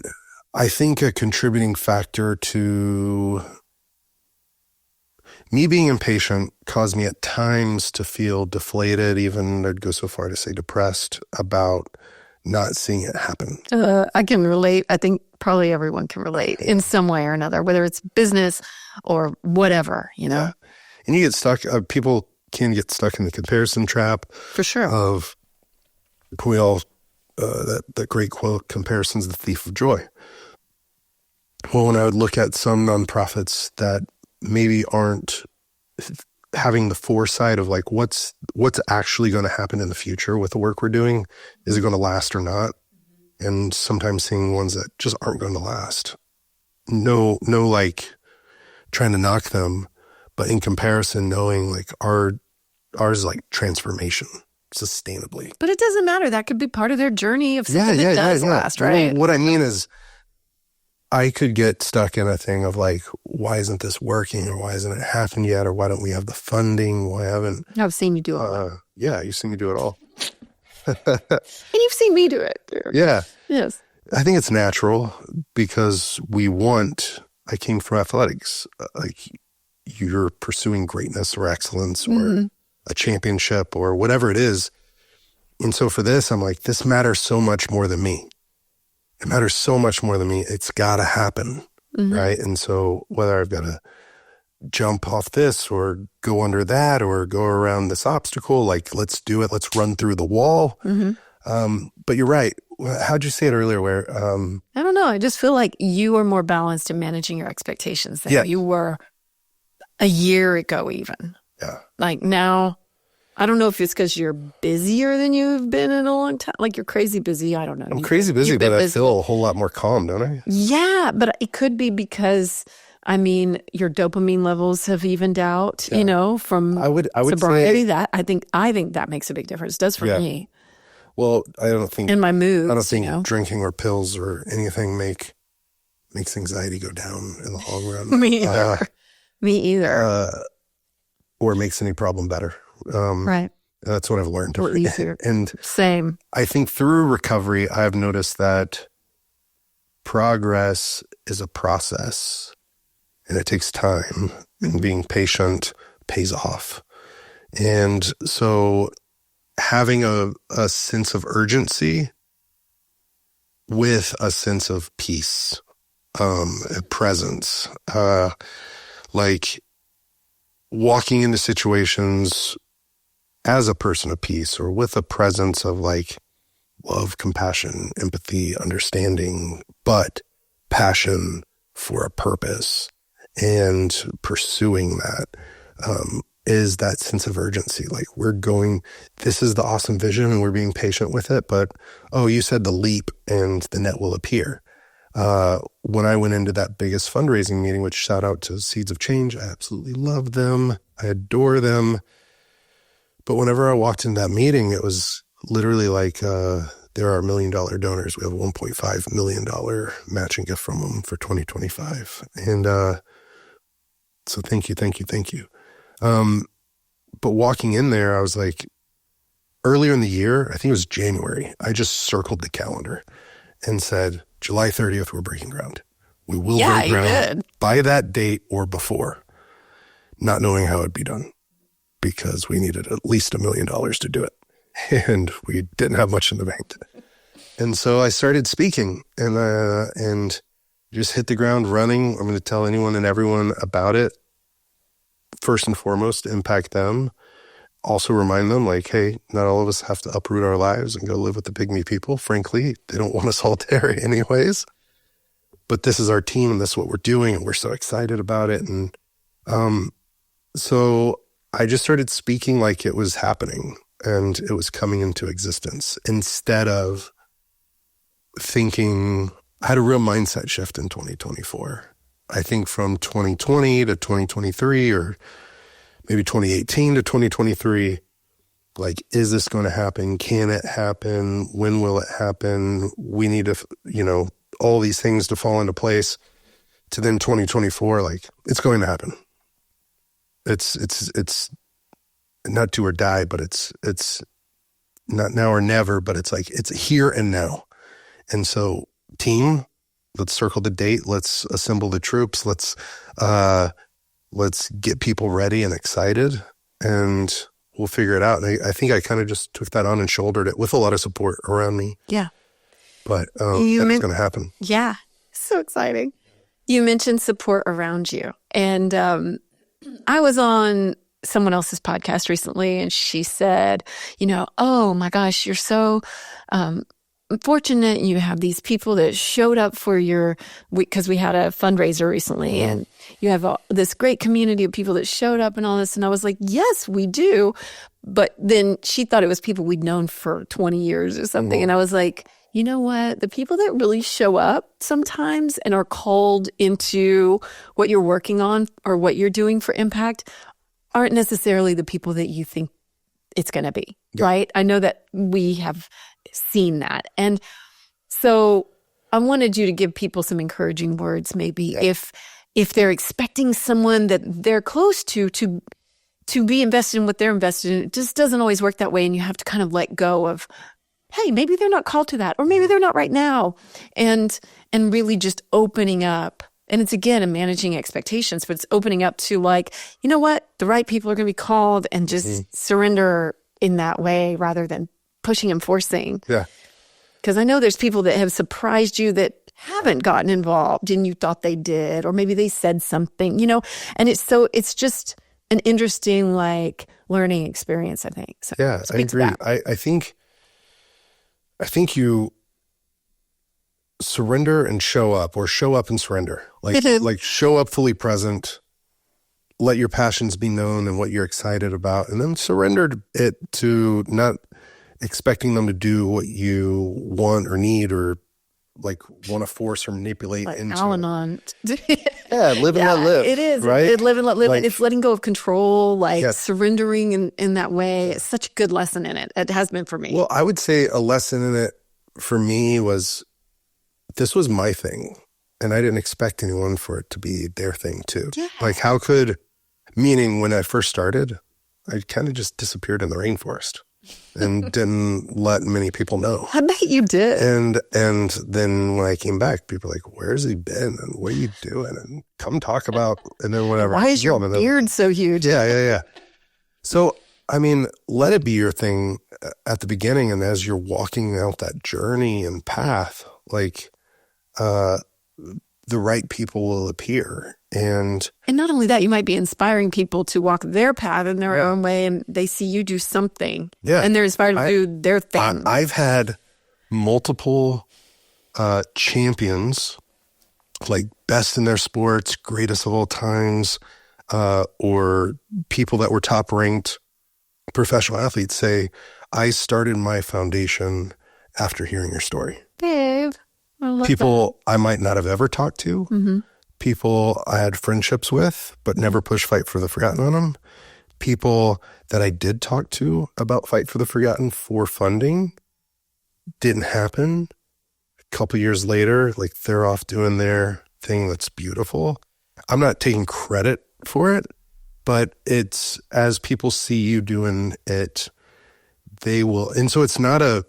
[SPEAKER 2] I think a contributing factor to me being impatient caused me at times to feel deflated, even I'd go so far to say depressed about not seeing it happen.
[SPEAKER 1] I can relate. I think probably everyone can relate in some way or another, whether it's business or whatever,
[SPEAKER 2] Yeah. And you get stuck, people can get stuck in the comparison trap.
[SPEAKER 1] For sure.
[SPEAKER 2] Of, we all, that great quote, comparison's the thief of joy. Well, when I would look at some nonprofits that maybe aren't having the foresight of like what's actually going to happen in the future with the work we're doing, is it going to last or not? And sometimes seeing ones that just aren't going to last. No, like trying to knock them, but in comparison, knowing like ours is like transformation sustainably.
[SPEAKER 1] But it doesn't matter. That could be part of their journey of something that does last, right?
[SPEAKER 2] Well, what I mean is, I could get stuck in a thing of like, why isn't this working, or why hasn't it happened yet, or why don't we have the funding? Why haven't...
[SPEAKER 1] I've seen you do it.
[SPEAKER 2] Yeah, you've seen me do it all.
[SPEAKER 1] And you've seen me do it.
[SPEAKER 2] Yeah.
[SPEAKER 1] Yes.
[SPEAKER 2] I think it's natural because I came from athletics. Like you're pursuing greatness or excellence or a championship or whatever it is. And so for this, I'm like, this matters so much more than me. It matters so much more than me. It's got to happen, right? And so whether I've got to jump off this or go under that or go around this obstacle, like, let's do it. Let's run through the wall. But you're right. How'd you say it earlier where?
[SPEAKER 1] I don't know. I just feel like you are more balanced in managing your expectations than you were a year ago even.
[SPEAKER 2] Yeah.
[SPEAKER 1] Like now, I don't know if it's because you're busier than you've been in a long time. Like you're crazy busy. I don't know.
[SPEAKER 2] I'm crazy busy, but I feel a whole lot more calm, don't I?
[SPEAKER 1] Yeah, but it could be because, I mean, your dopamine levels have evened out, from
[SPEAKER 2] I would
[SPEAKER 1] sobriety.
[SPEAKER 2] say,
[SPEAKER 1] I think that makes a big difference. It does for me.
[SPEAKER 2] Well, I don't think
[SPEAKER 1] in my moods.
[SPEAKER 2] I don't think drinking or pills or anything makes anxiety go down in the long run.
[SPEAKER 1] Me either. Me either.
[SPEAKER 2] Or makes any problem better.
[SPEAKER 1] Right.
[SPEAKER 2] That's what I've learned.
[SPEAKER 1] Or easier.
[SPEAKER 2] And
[SPEAKER 1] same.
[SPEAKER 2] I think through recovery, I've noticed that progress is a process and it takes time, and being patient pays off. And so having a sense of urgency with a sense of peace, presence, like walking into situations as a person of peace or with a presence of like love, compassion, empathy, understanding, but passion for a purpose and pursuing that, is that sense of urgency. Like this is the awesome vision and we're being patient with it, but, you said the leap and the net will appear. When I went into that biggest fundraising meeting, which shout out to Seeds of Change, I absolutely love them. I adore them. But whenever I walked into that meeting, it was literally like, they're our $1 million donors. We have a $1.5 million matching gift from them for 2025. And so thank you. But walking in there, I was like, earlier in the year, I think it was January, I just circled the calendar and said, July 30th, we're breaking ground. We will break ground by that date or before, not knowing how it'd be done because we needed at least $1 million to do it. And we didn't have much in the bank. And so I started speaking and just hit the ground running. I'm going to tell anyone and everyone about it. First and foremost, impact them. Also remind them, like, hey, not all of us have to uproot our lives and go live with the pygmy people. Frankly, they don't want us all there anyways. But this is our team and this is what we're doing and we're so excited about it. And so I just started speaking like it was happening and it was coming into existence instead of thinking. I had a real mindset shift in 2024. I think from 2020 to 2023 or maybe 2018 to 2023, like, is this going to happen? Can it happen? When will it happen? We need to, all these things to fall into place to then 2024, like, it's going to happen. It's not do or die, but it's not now or never, but it's like, it's here and now. And so team, let's circle the date. Let's assemble the troops. Let's get people ready and excited, and we'll figure it out. And I think I kind of just took that on and shouldered it with a lot of support around me.
[SPEAKER 1] Yeah.
[SPEAKER 2] But that's going to happen.
[SPEAKER 1] Yeah. So exciting. You mentioned support around you. And I was on someone else's podcast recently, and she said, oh my gosh, you're so fortunate you have these people that showed up for because we had a fundraiser recently, and you have this great community of people that showed up and all this. And I was like, yes, we do. But then she thought it was people we'd known for 20 years or something. And I was like, you know what? The people that really show up sometimes and are called into what you're working on or what you're doing for impact aren't necessarily the people that you think it's going to be, right? I know that we have seen that. And so I wanted you to give people some encouraging words, maybe if they're expecting someone that they're close to be invested in what they're invested in. It just doesn't always work that way. And you have to kind of let go of, hey, maybe they're not called to that, or maybe they're not right now. And really just opening up. And it's, again, a managing expectations, but it's opening up to, like, you know what? The right people are going to be called, and just surrender in that way rather than pushing and forcing. Yeah. Because I know there's people that have surprised you that haven't gotten involved and you thought they did, or maybe they said something, and it's just an interesting, like, learning experience, I think. So
[SPEAKER 2] yeah, I agree. I think you surrender and show up, or show up and surrender. Like show up fully present, let your passions be known and what you're excited about, and then surrender it to not expecting them to do what you want or need, or like want to force or manipulate like into. Al-Anon. Yeah, live and let live.
[SPEAKER 1] It is.
[SPEAKER 2] Right?
[SPEAKER 1] Live and let live. Like, it's letting go of control, surrendering in that way. It's such a good lesson in it. It has been for me.
[SPEAKER 2] Well, I would say a lesson in it for me was, this was my thing, and I didn't expect anyone for it to be their thing too. Yeah. Like, meaning when I first started, I kind of just disappeared in the rainforest and didn't let many people know.
[SPEAKER 1] I bet you did.
[SPEAKER 2] And then when I came back, people were like, where's he been? And what are you doing? And come talk about, and then whatever.
[SPEAKER 1] Why is your beard so huge?
[SPEAKER 2] Yeah. So, I mean, let it be your thing at the beginning. And as you're walking out that journey and path, like, the right people will appear. And
[SPEAKER 1] not only that, you might be inspiring people to walk their path in their own way, and they see you do something. Yeah. And they're inspired to do their thing.
[SPEAKER 2] I've had multiple champions, like best in their sports, greatest of all times, or people that were top ranked professional athletes say, I started my foundation after hearing your story.
[SPEAKER 1] Babe.
[SPEAKER 2] People I might not have ever talked to, people I had friendships with, but never pushed Fight for the Forgotten on them, people that I did talk to about Fight for the Forgotten for funding, didn't happen. A couple years later, like they're off doing their thing that's beautiful. I'm not taking credit for it, but it's as people see you doing it, they will. And so it's not a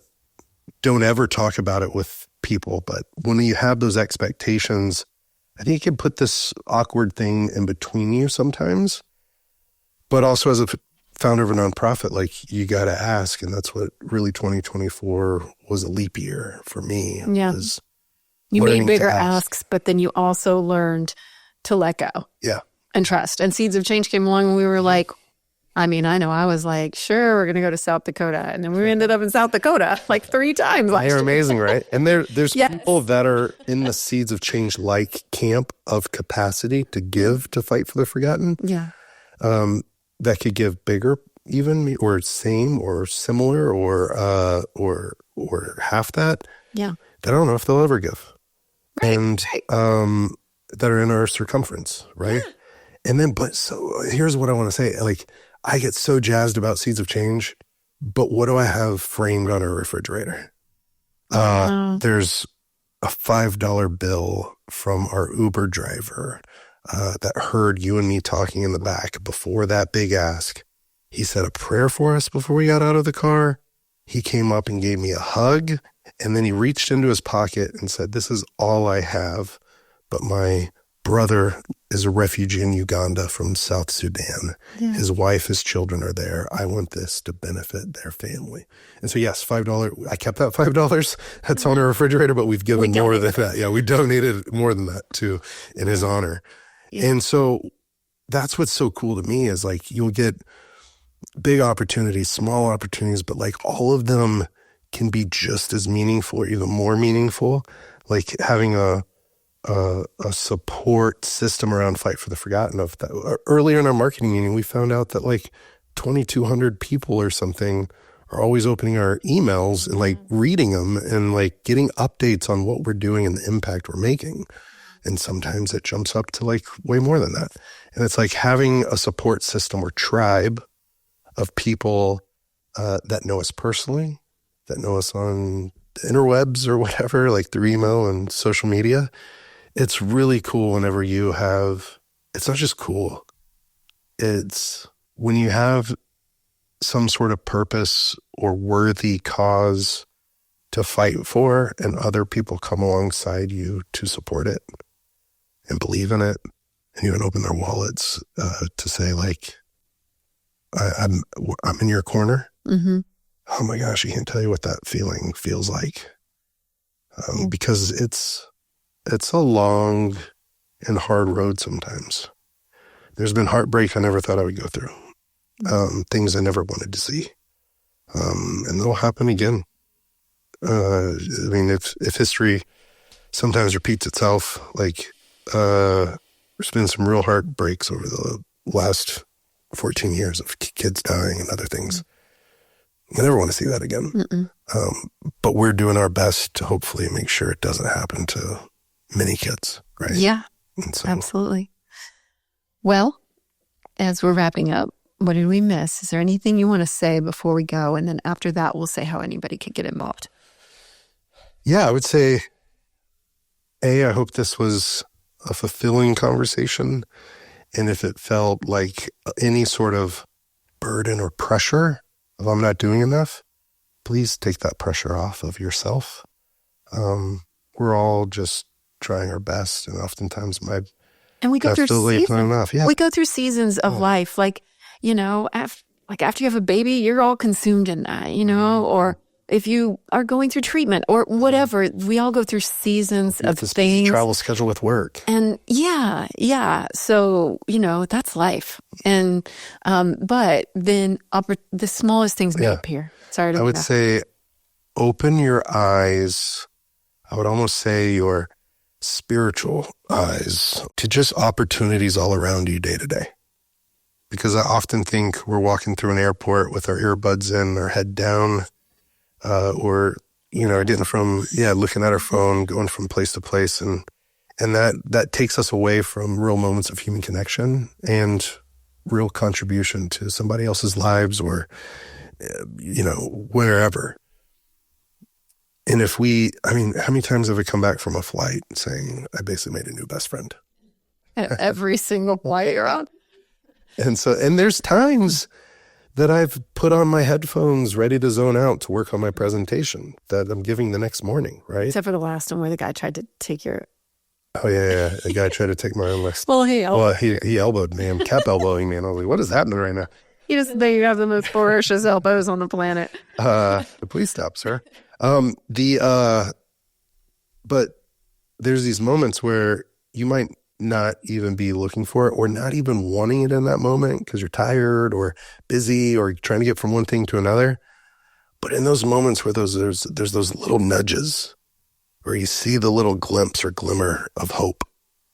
[SPEAKER 2] don't ever talk about it with people, but when you have those expectations, I think you can put this awkward thing in between you sometimes. But also as a founder of a nonprofit, like you got to ask, and that's what really 2024 was a leap year for me.
[SPEAKER 1] Yeah. You made bigger asks, but then you also learned to let go.
[SPEAKER 2] Yeah.
[SPEAKER 1] And trust. And Seeds of Change came along and we were like, I mean, I know I was like, sure, we're going to go to South Dakota. And then we ended up in South Dakota like 3 times last year.
[SPEAKER 2] They're amazing, right? And there's
[SPEAKER 1] yes.
[SPEAKER 2] people that are in the Seeds of Change like camp of capacity to give, to fight for the forgotten.
[SPEAKER 1] Yeah.
[SPEAKER 2] That could give bigger even, or same or similar or half that.
[SPEAKER 1] Yeah.
[SPEAKER 2] That I don't know if they'll ever give.
[SPEAKER 1] Right.
[SPEAKER 2] And that are in our circumference, right? Yeah. And then, but so here's what I want to say. Like, I get so jazzed about Seeds of Change, but what do I have framed on our refrigerator? There's a $5 bill from our Uber driver that heard you and me talking in the back before that big ask. He said a prayer for us before we got out of the car. He came up and gave me a hug, and then he reached into his pocket and said, "This is all I have, but my brother is a refugee in Uganda from South Sudan. Yeah. His wife, his children are there. I want this to benefit their family." And so, yes, $5. I kept that $5. That's on our refrigerator, but we've given more than that. Yeah, we donated more than that too in his honor. Yeah. And so that's what's so cool to me is like you'll get big opportunities, small opportunities, but like all of them can be just as meaningful or even more meaningful. Like having a support system around Fight for the Forgotten. Of that. Earlier in our marketing meeting, we found out that like 2,200 people or something are always opening our emails and like reading them and like getting updates on what we're doing and the impact we're making. And sometimes it jumps up to like way more than that. And it's like having a support system or tribe of people that know us personally, that know us on the interwebs or whatever, like through email and social media. It's really cool whenever you have, it's not just cool. It's when you have some sort of purpose or worthy cause to fight for and other people come alongside you to support it and believe in it and even open their wallets to say like, I'm in your corner. Mm-hmm. Oh my gosh, I can't tell you what that feeling feels like. Because it's a long and hard road sometimes. There's been heartbreak I never thought I would go through. Things I never wanted to see. And they'll happen again. I mean, if history sometimes repeats itself, like there's been some real heartbreaks over the last 14 years of kids dying and other things. I never want to see that again. But we're doing our best to hopefully make sure it doesn't happen to many kids, right?
[SPEAKER 1] Yeah, so, absolutely. Well, as we're wrapping up, what did we miss? Is there anything you want to say before we go? And then after that, we'll say how anybody could get involved.
[SPEAKER 2] Yeah, I would say, I hope this was a fulfilling conversation. And if it felt like any sort of burden or pressure of I'm not doing enough, please take that pressure off of yourself. We're all just trying our best, and oftentimes
[SPEAKER 1] we go through seasons.
[SPEAKER 2] Not enough. Yeah.
[SPEAKER 1] We go through seasons of life, like after you have a baby, you're all consumed in that, or if you are going through treatment or whatever, we all go through seasons of things.
[SPEAKER 2] Travel schedule with work.
[SPEAKER 1] And yeah. So, that's life. And, but then the smallest things may appear. Sorry to
[SPEAKER 2] I would say open your eyes. I would almost say your spiritual eyes to just opportunities all around you day to day. Because I often think we're walking through an airport with our earbuds in, our head down, or getting from looking at our phone, going from place to place, and that takes us away from real moments of human connection and real contribution to somebody else's lives or wherever. And if we, I mean, how many times have we come back from a flight saying, I basically made a new best friend?
[SPEAKER 1] Every single flight you're on.
[SPEAKER 2] And there's times that I've put on my headphones ready to zone out to work on my presentation that I'm giving the next morning, right?
[SPEAKER 1] Except for the last one where the guy tried to take your...
[SPEAKER 2] Oh, yeah. The guy tried to take my own list.
[SPEAKER 1] Well, he
[SPEAKER 2] elbowed me. And kept elbowing me. And I was like, what is happening right now?
[SPEAKER 1] You just think you have the most ferocious elbows on the planet.
[SPEAKER 2] Please stop, sir. But there's these moments where you might not even be looking for it or not even wanting it in that moment because you're tired or busy or trying to get from one thing to another. But in those moments where there's those little nudges where you see the little glimpse or glimmer of hope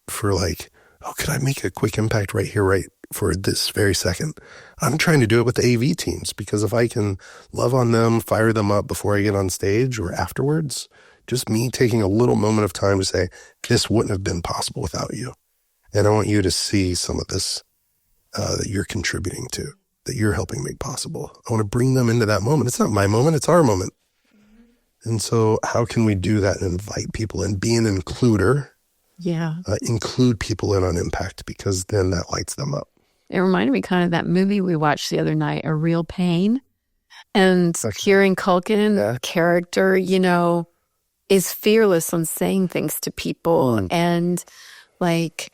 [SPEAKER 2] for like, oh, could I make a quick impact right here, right for this very second? I'm trying to do it with the AV teams because if I can love on them, fire them up before I get on stage or afterwards, just me taking a little moment of time to say, this wouldn't have been possible without you. And I want you to see some of this that you're contributing to, that you're helping make possible. I want to bring them into that moment. It's not my moment, it's our moment. And so how can we do that and invite people and be an includer?
[SPEAKER 1] Yeah.
[SPEAKER 2] Include people in on impact because then that lights them up.
[SPEAKER 1] It reminded me kind of that movie we watched the other night, A Real Pain. And Kieran Culkin, character, is fearless on saying things to people. And like,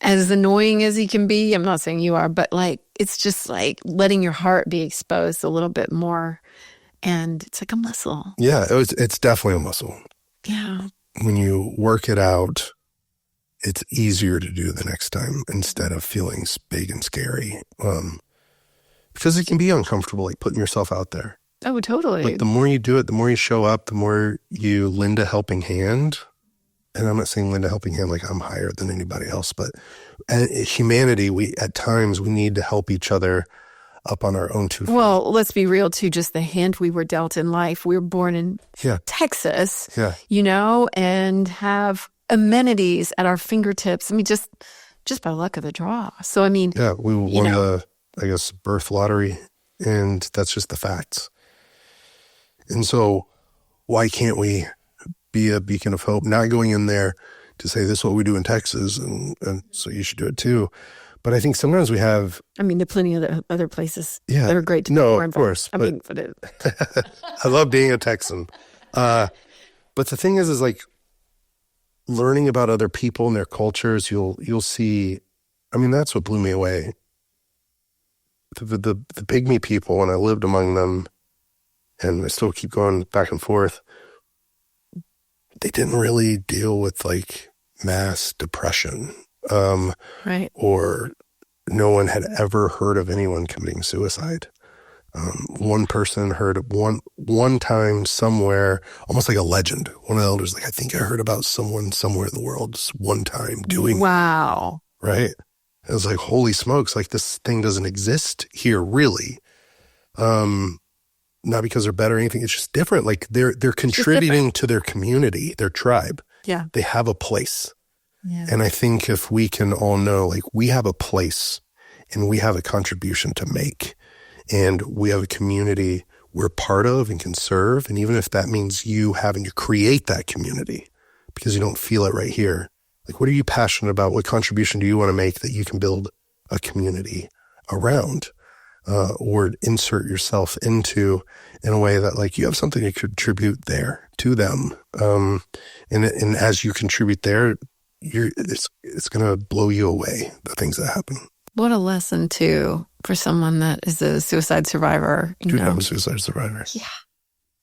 [SPEAKER 1] as annoying as he can be, I'm not saying you are, but like, it's just like letting your heart be exposed a little bit more. And it's like a muscle.
[SPEAKER 2] Yeah, it's definitely a muscle.
[SPEAKER 1] Yeah.
[SPEAKER 2] When you work it out, it's easier to do the next time instead of feeling big and scary. Because it can be uncomfortable, like putting yourself out there.
[SPEAKER 1] Oh, totally.
[SPEAKER 2] But the more you do it, the more you show up, the more you lend a helping hand. And I'm not saying lend a helping hand like I'm higher than anybody else, but humanity, at times we need to help each other up on our own 2 feet.
[SPEAKER 1] Well, let's be real too, just the hand we were dealt in life. We were born in Texas, and have amenities at our fingertips. I mean, just by luck of the draw. So, I mean...
[SPEAKER 2] Yeah, we won the, birth lottery, and that's just the facts. And so why can't we be a beacon of hope, not going in there to say this is what we do in Texas, and so you should do it too. But I think sometimes we have...
[SPEAKER 1] I mean, there are plenty of other places that are great to be born.
[SPEAKER 2] No, of course.
[SPEAKER 1] I mean, but it...
[SPEAKER 2] I love being a Texan. But the thing is like learning about other people and their cultures, you'll see... I mean, that's what blew me away. The Pygmy people, when I lived among them, and I still keep going back and forth, they didn't really deal with like mass depression.
[SPEAKER 1] Right.
[SPEAKER 2] Or no one had ever heard of anyone committing suicide. One person heard one time somewhere, almost like a legend. One of the elders, like, I think I heard about someone somewhere in the world just one time doing
[SPEAKER 1] Wow.
[SPEAKER 2] that. Right? It was like, holy smokes, like this thing doesn't exist here, really. Not because they're better or anything. It's just different. Like they're contributing to their community, their tribe.
[SPEAKER 1] Yeah.
[SPEAKER 2] They have a place.
[SPEAKER 1] Yeah.
[SPEAKER 2] And I think if we can all know, like, we have a place and we have a contribution to make and we have a community we're part of and can serve. And even if that means you having to create that community because you don't feel it right here, like, what are you passionate about? What contribution do you want to make that you can build a community around or insert yourself into in a way that, like, you have something to contribute there to them. And as you contribute there, it's going to blow you away, the things that happen.
[SPEAKER 1] What a lesson, too, for someone that is a suicide survivor.
[SPEAKER 2] 2 times suicide survivor.
[SPEAKER 1] Yeah.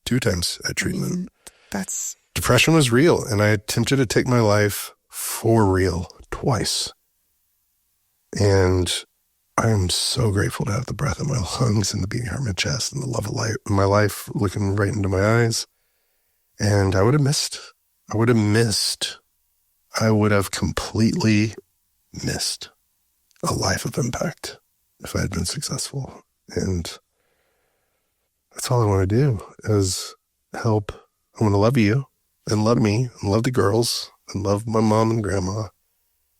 [SPEAKER 2] 2 times at treatment.
[SPEAKER 1] I mean, that's...
[SPEAKER 2] Depression was real, and I attempted to take my life for real twice. And I am so grateful to have the breath in my lungs and the beating heart in my chest and the love of life in my life looking right into my eyes. And I would have completely missed a life of impact if I had been successful. And that's all I want to do is help. I want to love you and love me and love the girls and love my mom and grandma.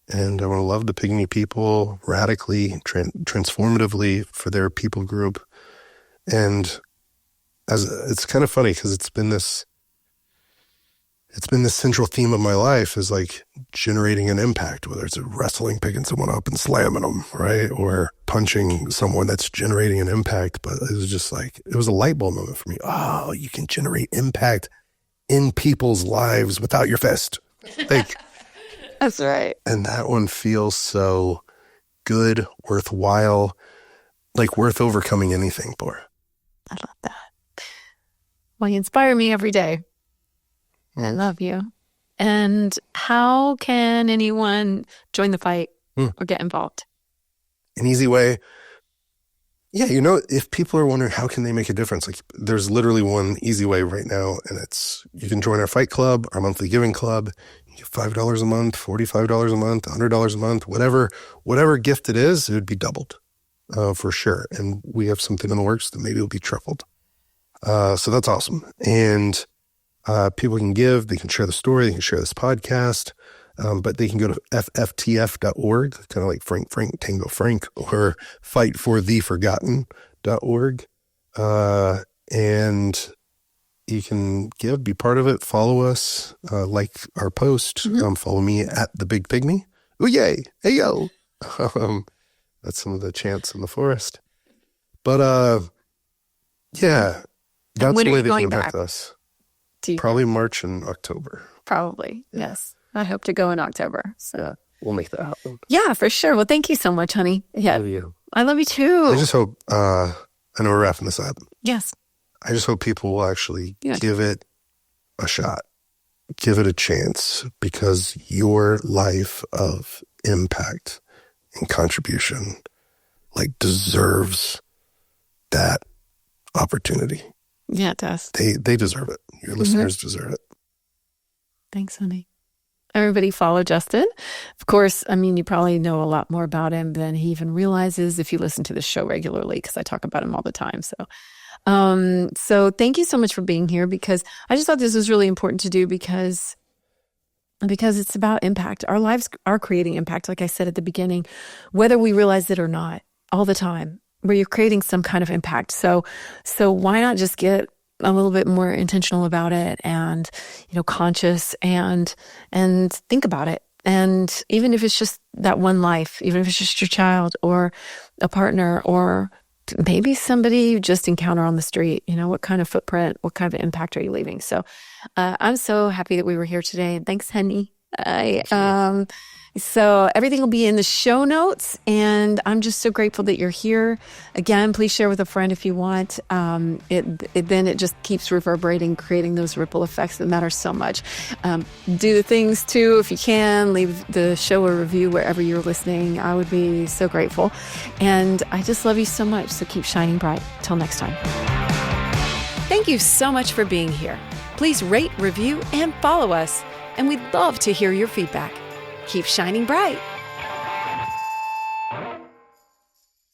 [SPEAKER 2] And I want to love the Pygmy people radically, transformatively for their people group. And it's kind of funny because it's been this it's been the central theme of my life is like generating an impact, whether it's wrestling, picking someone up and slamming them, right? Or punching someone that's generating an impact. But it was just like, it was a light bulb moment for me. Oh, you can generate impact in people's lives without your fist. Like,
[SPEAKER 1] that's right.
[SPEAKER 2] And that one feels so good, worthwhile, like worth overcoming anything for.
[SPEAKER 1] I love that. Well, you inspire me every day. I love you. And how can anyone join the fight or get involved?
[SPEAKER 2] An easy way. Yeah, if people are wondering how can they make a difference, like there's literally one easy way right now, and it's you can join our fight club, our monthly giving club. You get $5 a month, $45 a month, $100 a month, whatever gift it is, it would be doubled for sure. And we have something in the works that maybe will be tripled. So that's awesome. And people can give, they can share the story, they can share this podcast, but they can go to fftf.org, kind of like Frank, Tango Frank, or fightfortheforgotten.org. And you can give, be part of it, follow us, like our post, follow me at the Big Pygmy. Ooh, yay. Hey, yo. That's some of the chants in the forest. But, yeah, that's the way they can impact us. Probably March and October.
[SPEAKER 1] Probably, yeah. Yes. I hope to go in October. So
[SPEAKER 2] yeah, we'll make that happen.
[SPEAKER 1] Yeah, for sure. Well, thank you so much, honey. Yeah.
[SPEAKER 2] I love you.
[SPEAKER 1] I love you too.
[SPEAKER 2] I just hope, I know we're wrapping this up.
[SPEAKER 1] Yes.
[SPEAKER 2] I just hope people will actually give it a shot. Give it a chance, because your life of impact and contribution like deserves that opportunity.
[SPEAKER 1] Yeah, it does.
[SPEAKER 2] They deserve it. Your listeners deserve it.
[SPEAKER 1] Thanks, honey. Everybody follow Justin. Of course, I mean, you probably know a lot more about him than he even realizes if you listen to the show regularly, because I talk about him all the time. So thank you so much for being here, because I just thought this was really important to do because it's about impact. Our lives are creating impact, like I said at the beginning, whether we realize it or not, all the time, where you're creating some kind of impact. So why not just get a little bit more intentional about it and, conscious and think about it. And even if it's just that one life, even if it's just your child or a partner or maybe somebody you just encounter on the street, what kind of footprint, what kind of impact are you leaving? So I'm so happy that we were here today. And thanks, honey. So everything will be in the show notes, and I'm just so grateful that you're here. Again, please share with a friend if you want. Then it just keeps reverberating, creating those ripple effects that matter so much. Do the things too, if you can, leave the show a review wherever you're listening. I would be so grateful. And I just love you so much. So keep shining bright. Till next time. Thank you so much for being here. Please rate, review, and follow us. And we'd love to hear your feedback. Keep shining bright.